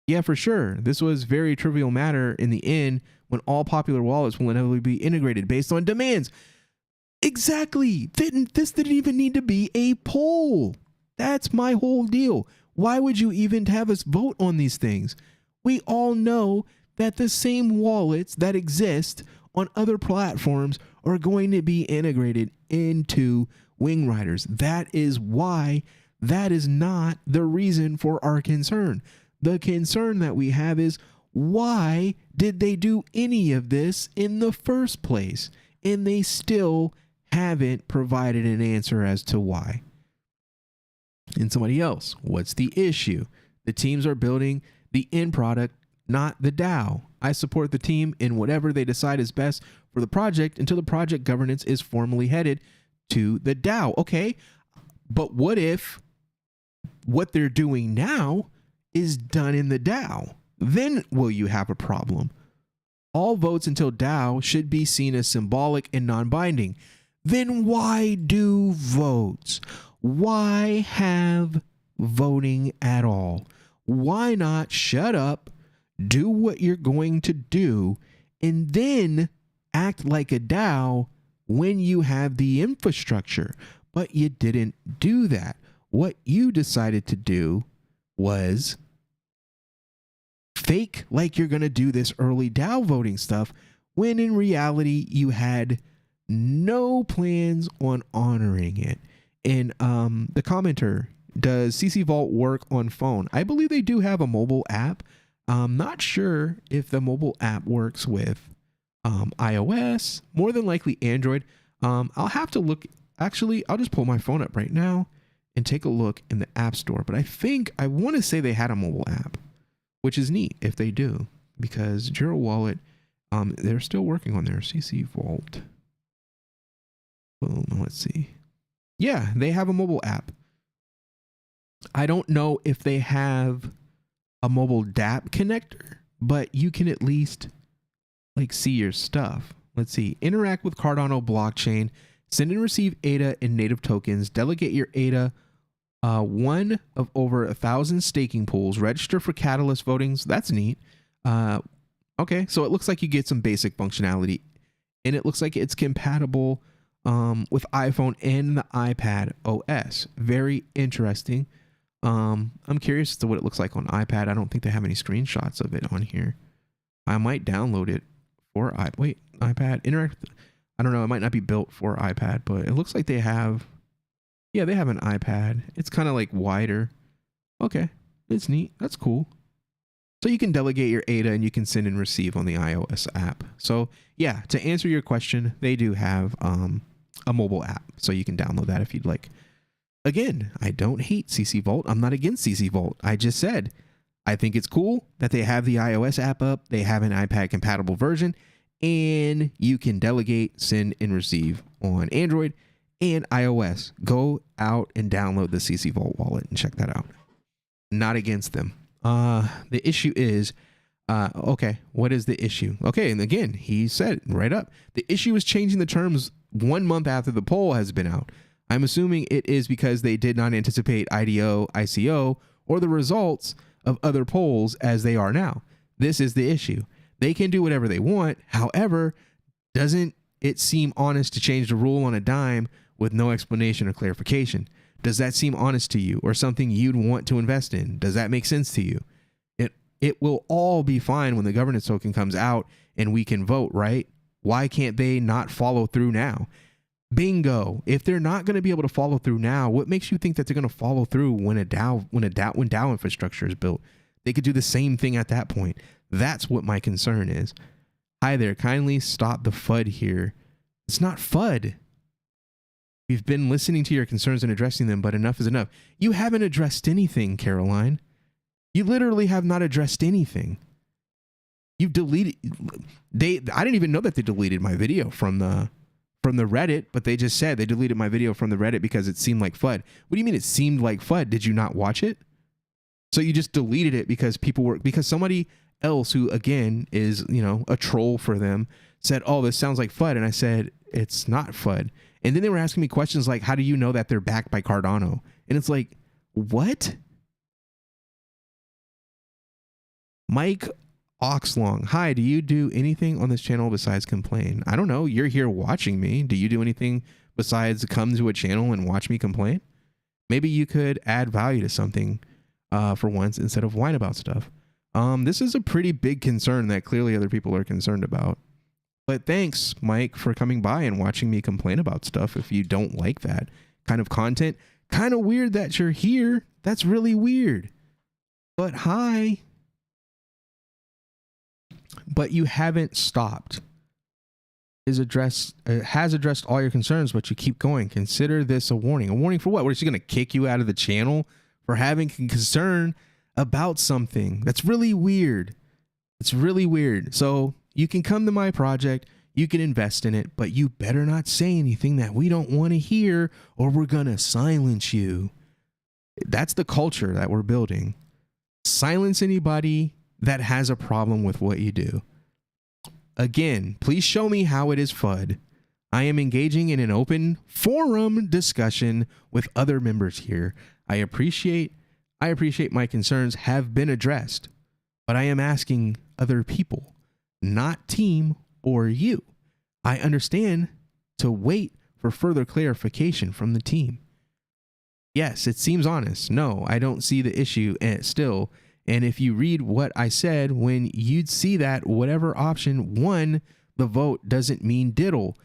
Yeah, for sure. This was very trivial matter in the end when all popular wallets will inevitably be integrated based on demands. Exactly. This didn't even need to be a poll. That's my whole deal. Why would you even have us vote on these things? We all know that the same wallets that exist on other platforms are going to be integrated into Wing Riders. That is why. That is not the reason for our concern. The concern that we have is, why did they do any of this in the first place? And they still haven't provided an answer as to why. And somebody else, what's the issue? The teams are building the end product, not the DAO. I support the team in whatever they decide is best for the project until the project governance is formally headed to the DAO. Okay, but what if what they're doing now is done in the DAO? Then will you have a problem? All votes until DAO should be seen as symbolic and non-binding. Then why do votes? Why have voting at all? Why not shut up, do what you're going to do, and then act like a DAO when you have the infrastructure? But you didn't do that. What you decided to do was fake like you're going to do this early DAO voting stuff, when in reality you had no plans on honoring it. And the commenter, does CC Vault work on phone? I believe they do have a mobile app. I'm not sure if the mobile app works with iOS, more than likely Android. I'll have to look. Actually, I'll just pull my phone up right now and take a look in the App Store. But I want to say they had a mobile app, which is neat if they do, because Jiro Wallet, they're still working on their CC Vault. Boom, let's see. Yeah, they have a mobile app. I don't know if they have a mobile dApp connector, but you can at least see your stuff. Let's see. Interact with Cardano blockchain. Send and receive ADA and native tokens. Delegate your ADA. One of over 1,000 staking pools. Register for Catalyst votings. That's neat. Okay, so it looks like you get some basic functionality, and it looks like it's compatible with iPhone and the iPad OS. Very interesting. I'm curious as to what it looks like on iPad. I don't think they have any screenshots of it on here. I might download it for iPad. Interact. I don't know. It might not be built for iPad, but it looks like they have. Yeah, they have an iPad. It's kind of like wider. Okay, it's neat. That's cool. So you can delegate your ADA and you can send and receive on the iOS app. So yeah, to answer your question, they do have a mobile app, so you can download that if you'd like. Again, I don't hate CC Vault. I'm not against CC Vault. I just said I think it's cool that they have the iOS app up. They have an iPad compatible version, and you can delegate, send, and receive on Android and iOS. Go out and download the CC Vault wallet and check that out. Not against them. The issue is, okay, what is the issue? Okay, and again, he said right up, the issue is changing the terms 1 month after the poll has been out. I'm assuming it is because they did not anticipate IDO, ICO, or the results of other polls as they are now. This is the issue. They can do whatever they want. However, doesn't it seem honest to change the rule on a dime with no explanation or clarification. Does that seem honest to you or something you'd want to invest in? Does that make sense to you? It will all be fine when the governance token comes out and we can vote, right? Why can't they not follow through now? Bingo. If they're not going to be able to follow through now, what makes you think that they're going to follow through when DAO infrastructure is built? They could do the same thing at that point. That's what my concern is. Hi there, kindly stop the FUD here. It's not FUD. We've been listening to your concerns and addressing them, but enough is enough. You haven't addressed anything, Caroline. You literally have not addressed anything. You've deleted. I didn't even know that they deleted my video from the Reddit, but they just said they deleted my video from the Reddit because it seemed like FUD. What do you mean it seemed like FUD? Did you not watch it? So you just deleted it because because somebody else who again is, a troll for them said, "Oh, this sounds like FUD." And I said, "It's not FUD." And then they were asking me questions like, "How do you know that they're backed by Cardano?" And it's like, what? Mike Oxlong, hi, do you do anything on this channel besides complain? I don't know. You're here watching me. Do you do anything besides come to a channel and watch me complain? Maybe you could add value to something for once instead of whine about stuff. This is a pretty big concern that clearly other people are concerned about. But thanks, Mike, for coming by and watching me complain about stuff. If you don't like that kind of content, kind of weird that you're here. That's really weird. But hi. But you haven't stopped. Has addressed all your concerns, but you keep going. Consider this a warning. A warning for what? What, is she going to kick you out of the channel for having concern about something? That's really weird. It's really weird. So you can come to my project, you can invest in it, but you better not say anything that we don't want to hear or we're going to silence you. That's the culture that we're building. Silence anybody that has a problem with what you do. Again, please show me how it is FUD. I am engaging in an open forum discussion with other members here. I appreciate my concerns have been addressed, but I am asking other people, not team or you. I understand to wait for further clarification from the team. Yes, it seems honest. No, I don't see the issue still. And if you read what I said, when you'd see that whatever option won the vote doesn't mean diddle.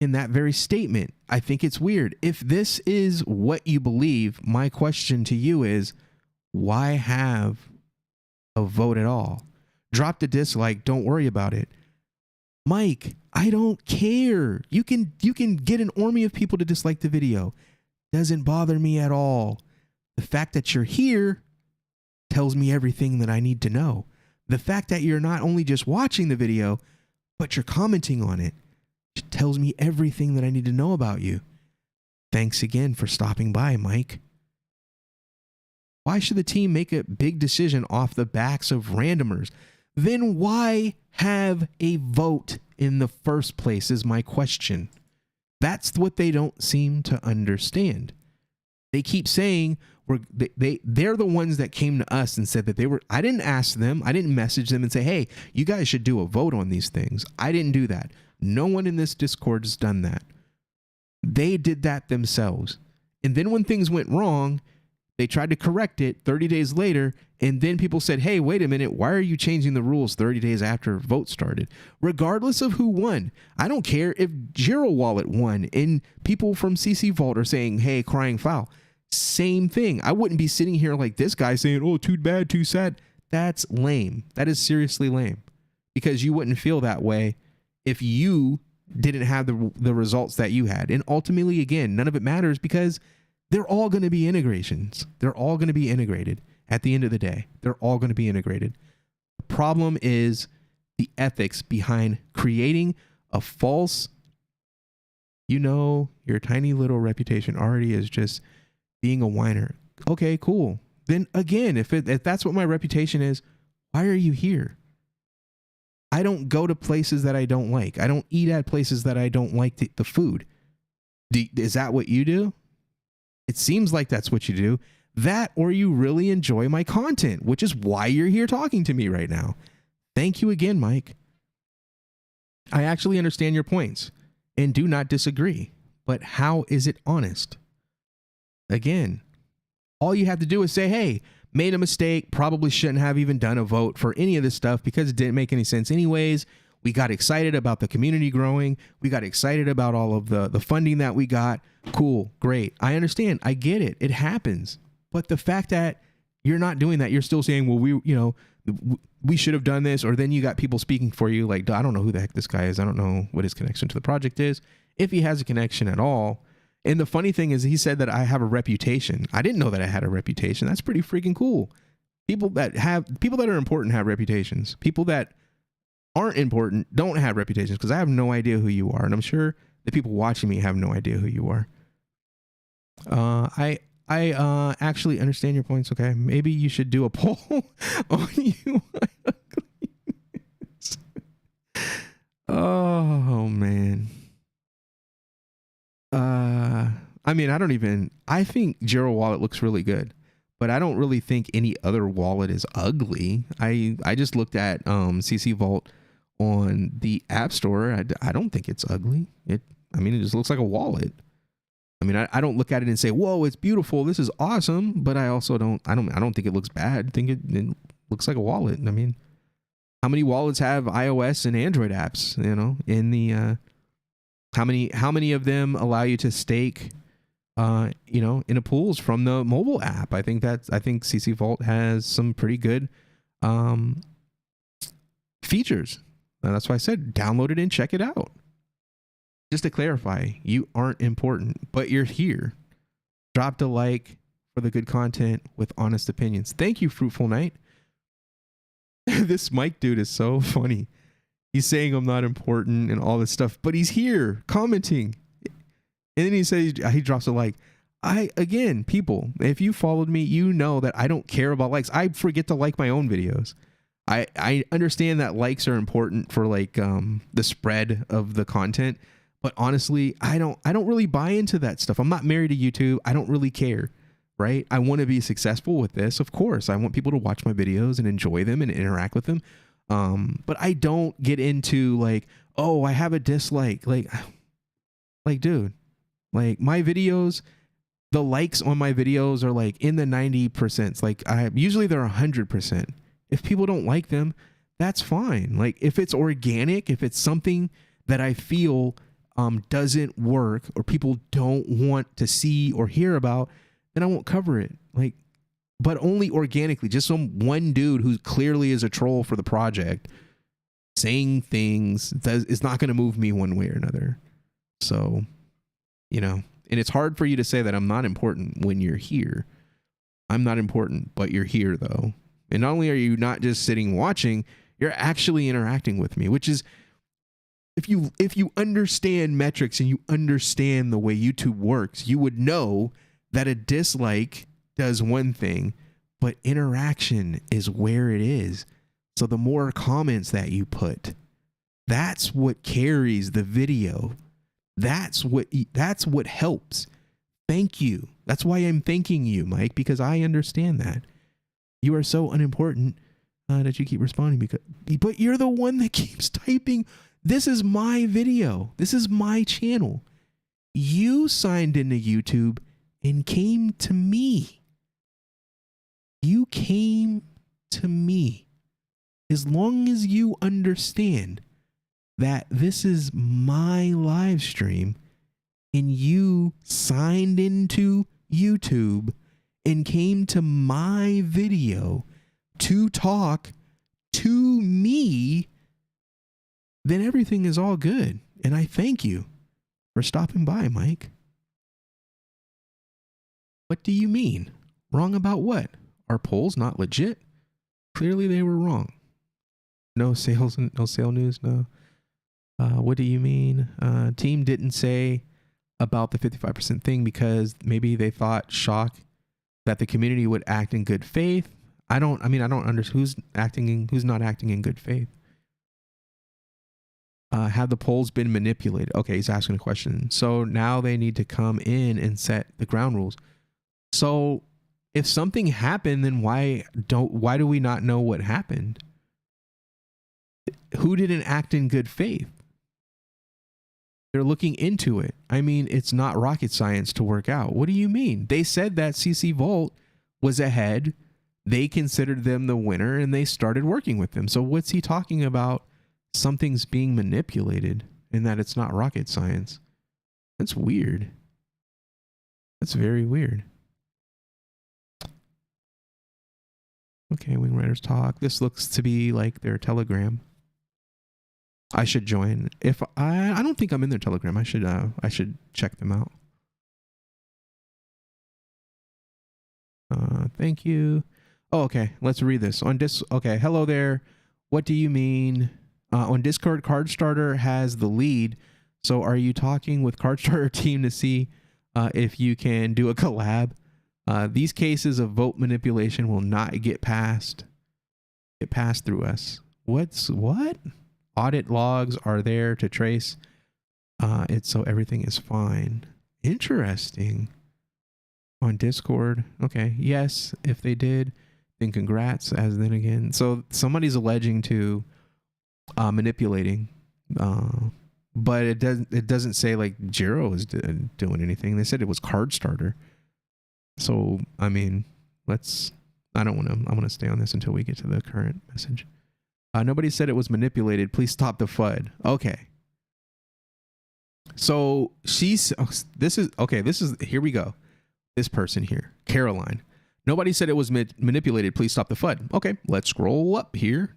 In that very statement, I think it's weird. If this is what you believe, my question to you is, why have a vote at all? Drop the dislike. Don't worry about it. Mike, I don't care. You can get an army of people to dislike the video. Doesn't bother me at all. The fact that you're here tells me everything that I need to know. The fact that you're not only just watching the video, but you're commenting on it tells me everything that I need to know about you. Thanks again for stopping by, Mike. Why should the team make a big decision off the backs of randomers? Then why have a vote in the first place is my question. That's what they don't seem to understand. They keep saying they're the ones that came to us and said that they were. I didn't ask them. I didn't message them and say, hey, you guys should do a vote on these things. I didn't do that. No one in this Discord has done that. They did that themselves. And then when things went wrong, they tried to correct it 30 days later. And then people said, hey, wait a minute. Why are you changing the rules 30 days after vote started? Regardless of who won. I don't care if Giro Wallet won and people from CC Vault are saying, hey, crying foul. Same thing. I wouldn't be sitting here like this guy saying, oh, too bad, too sad. That's lame. That is seriously lame. Because you wouldn't feel that way if you didn't have the results that you had. And ultimately, again, none of it matters because they're all going to be integrations. They're all going to be integrated at the end of the day. They're all going to be integrated. The problem is the ethics behind creating a false, your tiny little reputation already is just being a whiner. Okay, cool. Then again, if that's what my reputation is, why are you here? I don't go to places that I don't like. I don't eat at places that I don't like the food. Is that what you do? It seems like that's what you do. That or you really enjoy my content, which is why you're here talking to me right now. Thank you again, Mike. I actually understand your points and do not disagree. but how is it honest? Again, all you have to do is say, hey, made a mistake, probably shouldn't have even done a vote for any of this stuff because it didn't make any sense anyways. We got excited about the community growing. We got excited about all of the funding that we got. Cool, great. I understand. I get it. It happens. But the fact that you're not doing that, you're still saying, well, we should have done this, or then you got people speaking for you like, I don't know who the heck this guy is. I don't know what his connection to the project is, if he has a connection at all. And the funny thing is he said that I have a reputation. I didn't know that I had a reputation. That's pretty freaking cool. People that are important have reputations. People that aren't important don't have reputations, because I have no idea who you are. And I'm sure the people watching me have no idea who you are. I actually understand your points. Okay. Maybe you should do a poll on you. Oh man. I think Giro wallet looks really good, but I don't really think any other wallet is ugly. I just looked at CC Vault on the App Store. I don't think it's ugly. It just looks like a wallet. I don't look at it and say, whoa, it's beautiful, this is awesome, but I also don't think it looks bad. I think it looks like a wallet. How many wallets have iOS and Android apps, in the how many of them allow you to stake in a pools from the mobile app? I think CC Vault has some pretty good features. That's why I said download it and check it out. Just to clarify, you aren't important, but you're here. Drop a like for the good content with honest opinions. Thank you, Fruitful Night. This Mike dude is so funny. He's saying I'm not important and all this stuff, but he's here commenting. And then he says, he drops a like. People, if you followed me, you know that I don't care about likes. I forget to like my own videos. I understand that likes are important for the spread of the content, but honestly, I don't really buy into that stuff. I'm not married to YouTube. I don't really care, right? I want to be successful with this. Of course, I want people to watch my videos and enjoy them and interact with them. But I don't get into I have a dislike. Dude, my videos, the likes on my videos are in the 90%. Usually they're 100%. If people don't like them, that's fine. If it's organic, if it's something that I feel doesn't work or people don't want to see or hear about, then I won't cover it. But only organically. Just some one dude who clearly is a troll for the project saying things is not going to move me one way or another. So, and it's hard for you to say that I'm not important when you're here. I'm not important, but you're here though. And not only are you not just sitting watching, you're actually interacting with me, which is, if you understand metrics and you understand the way YouTube works, you would know that a dislike does one thing, but interaction is where it is. So the more comments that you put, that's what carries the video. That's what helps. Thank you. That's why I'm thanking you, Mike, because I understand that. You are so unimportant that you keep responding, but you're the one that keeps typing. This is my video. This is my channel. You signed into YouTube and came to me. You came to me. As long as you understand that this is my live stream and you signed into YouTube and came to my video to talk to me, then everything is all good. And I thank you for stopping by, Mike. What do you mean? Wrong about what? Are polls not legit? Clearly they were wrong. No sale news, no. What do you mean? Team didn't say about the 55% thing because maybe they thought that the community would act in good faith. I don't understand who's not acting in good faith. Have the polls been manipulated? Okay, he's asking a question. So now they need to come in and set the ground rules. So if something happened, then why do we not know what happened? Who didn't act in good faith? They're looking into it. I mean, it's not rocket science to work out. What do you mean? They said that CC Vault was ahead. They considered them the winner and they started working with them. So what's he talking about? Something's being manipulated and that it's not rocket science. That's weird. That's very weird. Okay, Wing Riders Talk. This looks to be like their Telegram. I should join. If I don't think I'm in their Telegram. I should check them out. Thank you. Oh, okay. Let's read this. Okay, hello there. What do you mean? On Discord, Cardstarter has the lead. So are you talking with Cardstarter team to see if you can do a collab? These cases of vote manipulation will not get passed through us. What? Audit logs are there to trace it so everything is fine. Interesting. On Discord. Okay. Yes, if they did, then congrats. As then again. So somebody's alleging to manipulating. But it doesn't say like Jiro is doing anything. They said it was Cardstarter. So I mean, I want to stay on this until we get to the current message. Nobody said it was manipulated. Please stop the FUD. Okay. So this is here we go. This person here, Caroline. Nobody said it was manipulated. Please stop the FUD. Okay, let's scroll up here.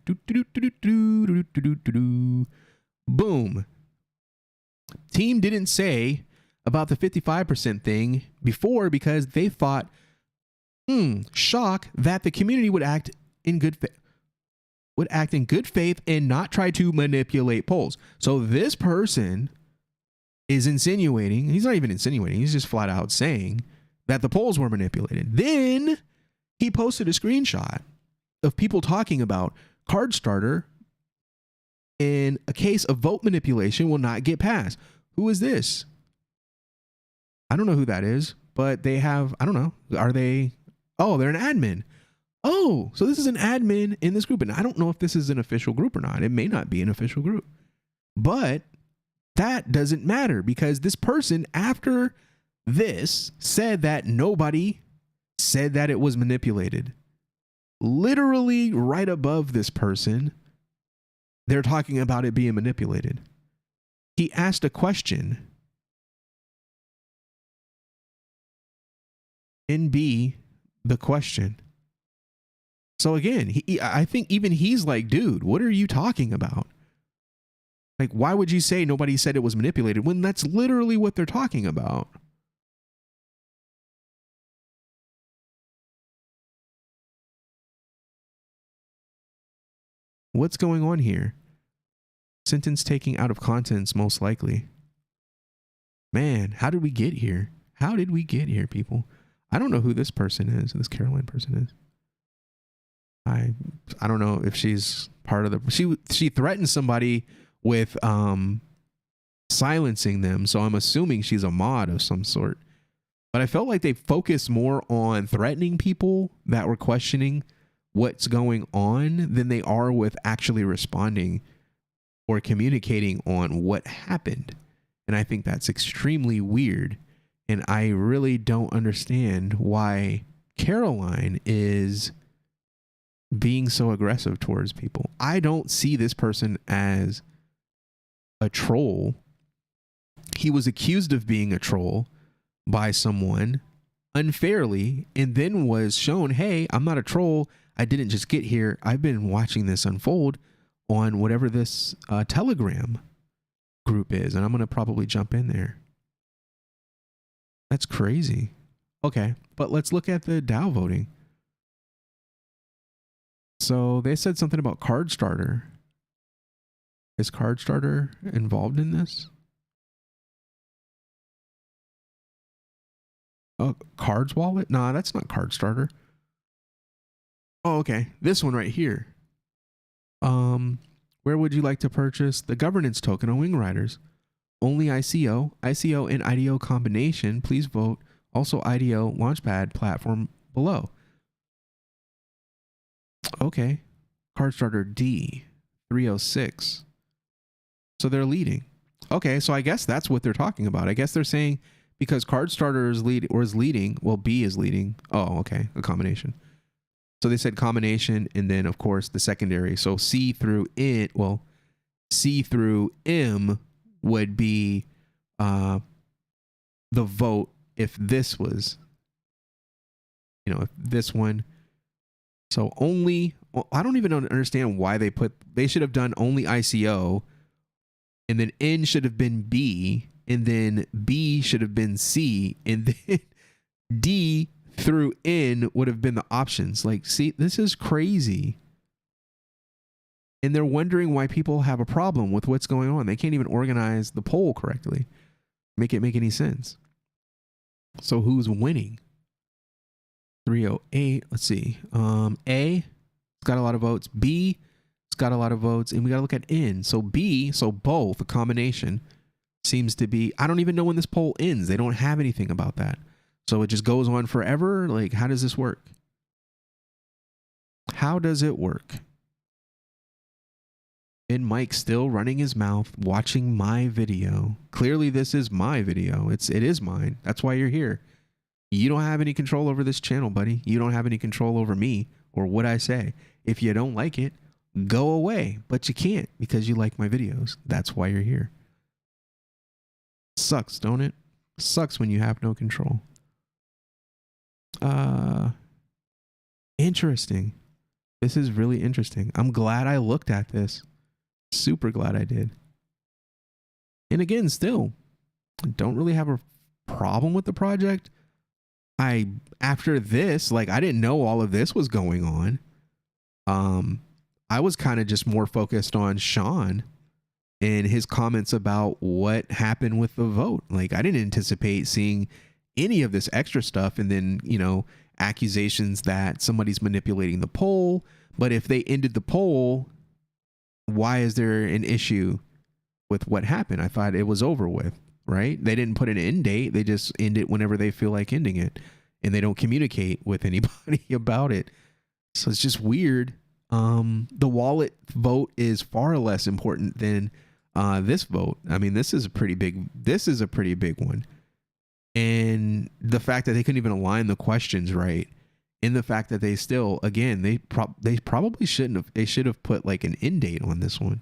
Boom. Team didn't say about the 55% thing before because they thought, shock that the community would act in good faith and not try to manipulate polls. So this person is insinuating, he's not even insinuating, he's just flat out saying that the polls were manipulated. Then he posted a screenshot of people talking about Cardstarter in a case of vote manipulation will not get passed. Who is this? I don't know who that is, but they have, I don't know. Are they? Oh, they're an admin. Oh, so this is an admin in this group. And I don't know if this is an official group or not. It may not be an official group, but that doesn't matter because this person after this said that nobody said that it was manipulated. Literally right above this person, they're talking about it being manipulated. He asked a question. NB the question. So again, I think even he's like, dude, what are you talking about? Like, why would you say nobody said it was manipulated when that's literally what they're talking about? What's going on here? Sentence taking out of context, most likely. Man, how did we get here? How did we get here, people? I don't know who this person is, this Caroline person is. I don't know if she's part of the, she threatened somebody with silencing them, so I'm assuming she's a mod of some sort. But I felt like they focused more on threatening people that were questioning what's going on than they are with actually responding or communicating on what happened. And I think that's extremely weird. And I really don't understand why Caroline is being so aggressive towards people. I don't see this person as a troll. He was accused of being a troll by someone unfairly and then was shown, hey, I'm not a troll. I didn't just get here. I've been watching this unfold on whatever this Telegram group is. And I'm going to probably jump in there. That's crazy. Okay, but let's look at the DAO voting. So they said something about Cardstarter. Is Cardstarter involved in this? Oh, Cards Wallet? Nah, that's not Cardstarter. Oh, okay. This one right here. Where would you like to purchase the governance token on Wing Riders? Only ICO and IDO combination. Please vote. Also IDO Launchpad platform below. Okay. Cardstarter D 306. So they're leading. Okay, so I guess that's what they're talking about. I guess they're saying because card starter is leading, well, B is leading. Oh, okay, a combination. So they said combination, and then of course the secondary. So C through M would be the vote if this was, if this one. So only, I don't even understand why they should have done only ICO, and then N should have been B, and then B should have been C, and then D through N would have been the options. Like, see, this is crazy. And they're wondering why people have a problem with what's going on. They can't even organize the poll correctly. Make it make any sense. So who's winning? 308. Let's see. A, it's got a lot of votes. B, it's got a lot of votes. And we got to look at N. So B, so both, a combination, seems to be, I don't even know when this poll ends. They don't have anything about that. So it just goes on forever. Like, how does this work? How does it work? And Mike still running his mouth, watching my video. Clearly, this is my video. It is mine. That's why you're here. You don't have any control over this channel, buddy. You don't have any control over me or what I say. If you don't like it, go away. But you can't because you like my videos. That's why you're here. Sucks, don't it? Sucks when you have no control. Interesting. This is really interesting. I'm glad I looked at this. Super glad I did. And still, don't really have a problem with the project. After this, I didn't know all of this was going on. I was kind of just more focused on Sean and his comments about what happened with the vote. I didn't anticipate seeing any of this extra stuff, and then, accusations that somebody's manipulating the poll. But if they ended the poll, why is there an issue with what happened? I thought it was over with, right? They didn't put an end date. They just end it whenever they feel like ending it, and they don't communicate with anybody about it. So it's just weird. The wallet vote is far less important than this vote. I mean, this is a pretty big one. And the fact that they couldn't even align the questions right, and the fact that they still, again, they probably shouldn't have. They should have put an end date on this one,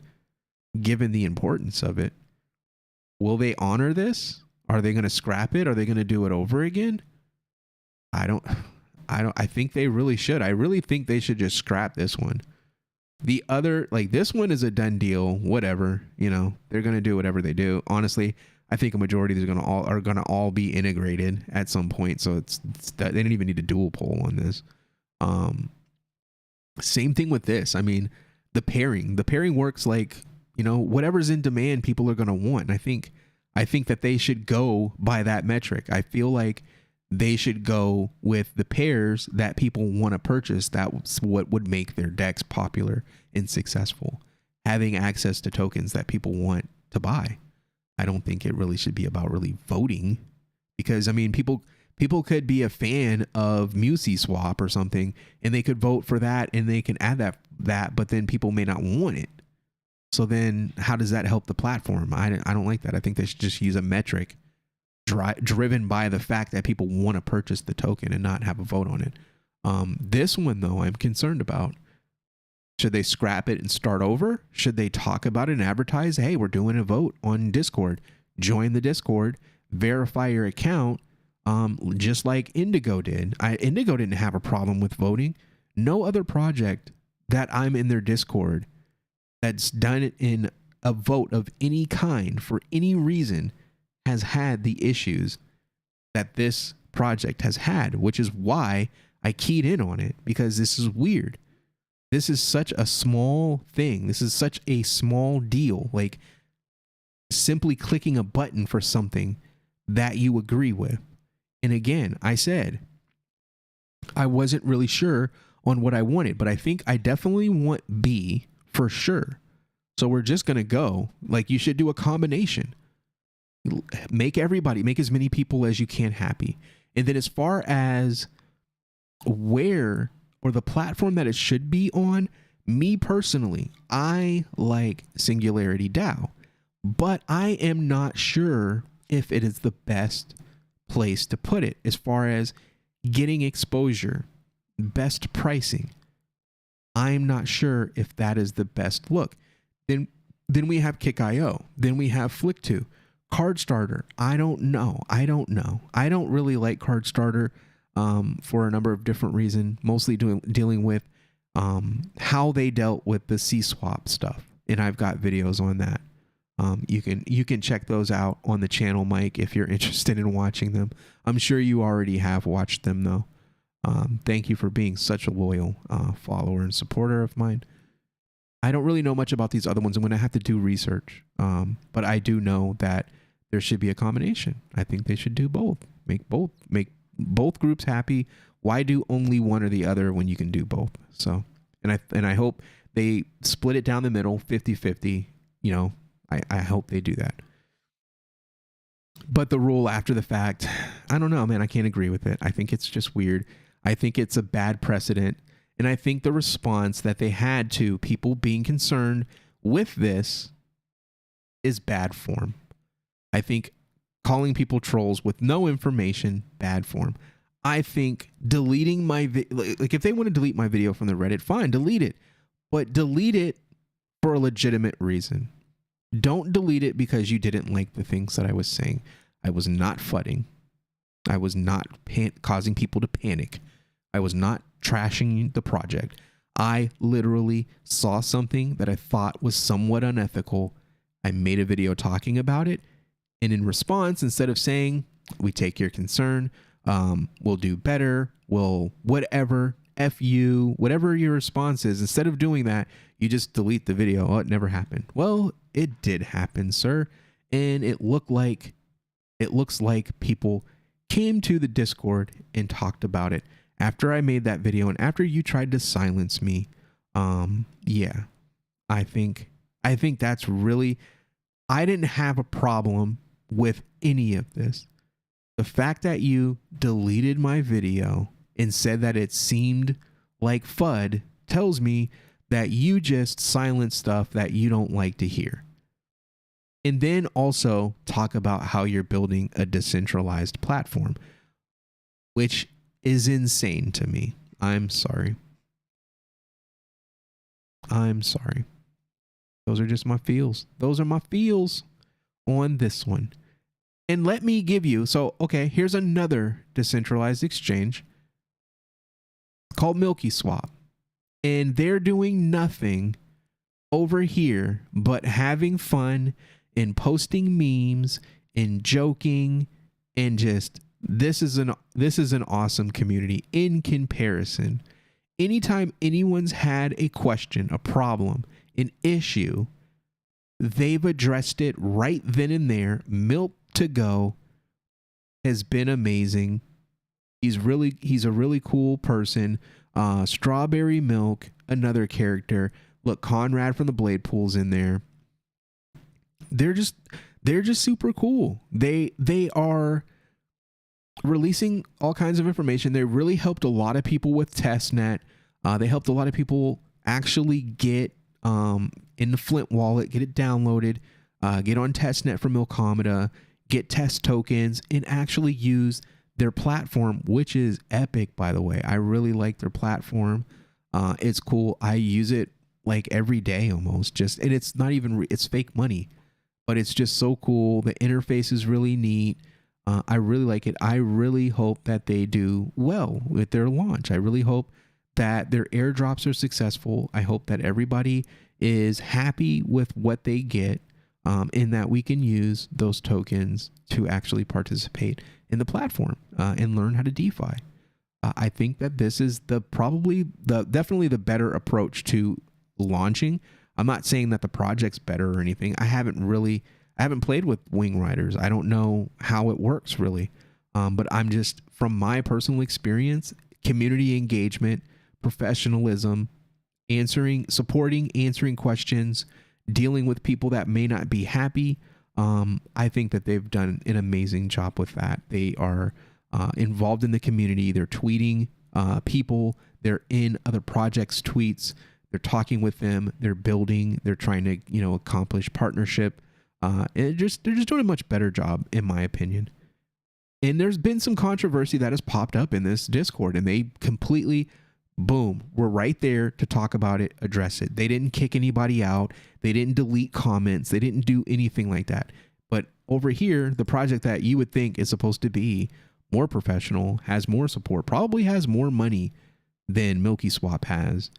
given the importance of it. Will they honor this? Are they going to scrap it? Are they going to do it over again? I think they really should. I really think they should just scrap this one. The other, this one is a done deal. Whatever, they're going to do whatever they do. Honestly, I think a majority are going to all be integrated at some point. So they don't even need a dual poll on this. Same thing with this. I mean, the pairing works whatever's in demand, people are going to want. And I think that they should go by that metric. I feel like they should go with the pairs that people want to purchase. That's what would make their DEX popular and successful. Having access to tokens that people want to buy. I don't think it really should be about really voting, because I mean, people could be a fan of MusiSwap or something, and they could vote for that, and they can add that, but then people may not want it. So then how does that help the platform? I don't like that. I think they should just use a metric driven by the fact that people want to purchase the token and not have a vote on it. This one, though, I'm concerned about. Should they scrap it and start over? Should they talk about it and advertise, hey, we're doing a vote on Discord. Join the Discord, verify your account, just like Indigo did. Indigo didn't have a problem with voting. No other project that I'm in their Discord that's done it in a vote of any kind for any reason has had the issues that this project has had, which is why I keyed in on it, because this is weird. This is such a small thing. This is such a small deal. Simply clicking a button for something that you agree with. And again, I said, I wasn't really sure on what I wanted, but I think I definitely want B for sure. So we're just going to go, you should do a combination. Make as many people as you can happy. And then as far as where or the platform that it should be on, me personally, I like Singularity DAO. but I am not sure if it is the best place to put it as far as getting exposure, best pricing. I'm not sure if that is the best look. Then we have Kick.io. Then we have Flick2. CardStarter. I don't know. I don't really like CardStarter for a number of different reasons, mostly dealing with how they dealt with the C-swap stuff. And I've got videos on that. You can check those out on the channel, Mike, if you're interested in watching them. I'm sure you already have watched them, though. Thank you for being such a loyal follower and supporter of mine. I don't really know much about these other ones. I'm going to have to do research. But I do know that there should be a combination. I think they should do both. Make both groups happy. Why do only one or the other when you can do both? So, and I hope they split it down the middle, 50-50. You know, I hope they do that. But the rule after the fact, I don't know, man. I can't agree with it. I think it's just weird. I think it's a bad precedent. And I think the response that they had to people being concerned with this is bad form. I think calling people trolls with no information, bad form. I think deleting my like if they want to delete my video from the Reddit, fine, delete it. But delete it for a legitimate reason. Don't delete it because you didn't like the things that I was saying. I was not fudding. I was not causing people to panic. I was not trashing the project. I literally saw something that I thought was somewhat unethical. I made a video talking about it. And in response, instead of saying, we take your concern, we'll do better, we'll whatever, F you, whatever your response is, instead of doing that, you just delete the video. Oh, it never happened. Well, it did happen, sir. And it looks like people came to the Discord and talked about it after I made that video and after you tried to silence me. Yeah, I think that's really, I didn't have a problem with any of this. The fact that you deleted my video and said that it seemed like FUD tells me that you just silence stuff that you don't like to hear. And then also talk about how you're building a decentralized platform, which is insane to me. I'm sorry. Those are just my feels. Those are my feels on this one. And let me give you, so, okay, here's another decentralized exchange called Milky Swap. And they're doing nothing over here but having fun and posting memes and joking and just, this is an awesome community in comparison. Anytime anyone's had a question, a problem, an issue, they've addressed it right then and there. Milk to go has been amazing. He's a really cool person. Strawberry Milk, another character. Look, Conrad from the Blade Pool's in there. They're just super cool. They are releasing all kinds of information. They really helped a lot of people with testnet. They helped a lot of people actually get in the Flint wallet, get it downloaded, get on testnet from Milkomeda, get test tokens, and actually use their platform, which is epic, by the way. I really like their platform. It's cool. I use it like every day almost. And it's not even, it's fake money, but it's just so cool. The interface is really neat. I really like it. I really hope that they do well with their launch. I really hope that their airdrops are successful. I hope that everybody is happy with what they get, and that we can use those tokens to actually participate in the platform and learn how to DeFi. I think that this is definitely the better approach to launching. I'm not saying that the project's better or anything. I haven't played with Wing Riders. I don't know how it works really. But I'm just, from my personal experience, community engagement, professionalism, supporting, answering questions, dealing with people that may not be happy. I think that they've done an amazing job with that. They are involved in the community. They're tweeting people. They're in other projects' tweets. They're talking with them. They're building. They're trying to, accomplish partnership. And they're just doing a much better job, in my opinion. And there's been some controversy that has popped up in this Discord, and they completely, boom, were right there to talk about it, address it. They didn't kick anybody out. They didn't delete comments. They didn't do anything like that. But over here, the project that you would think is supposed to be more professional, has more support, probably has more money than Milky Swap has.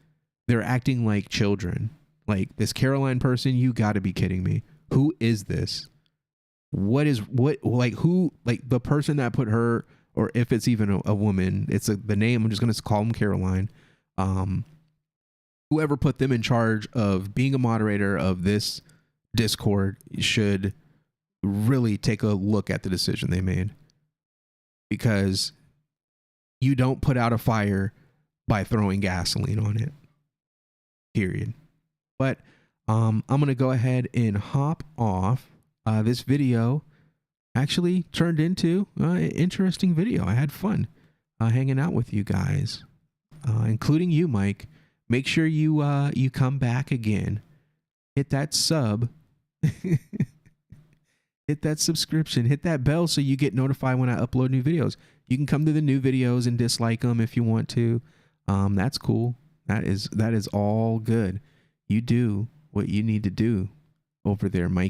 They're acting like children. Like, this Caroline person, you got to be kidding me. Who is this? Who, like, the person that put her, or if it's even a woman, it's the name, I'm just going to call them Caroline. Whoever put them in charge of being a moderator of this Discord should really take a look at the decision they made, because you don't put out a fire by throwing gasoline on it, period. But I'm going to go ahead and hop off. This video actually turned into an interesting video. I had fun hanging out with you guys, including you, Mike. Make sure you come back again. Hit that sub. Hit that subscription. Hit that bell so you get notified when I upload new videos. You can come to the new videos and dislike them if you want to. That's cool. That is all good. You do what you need to do over there, Mike.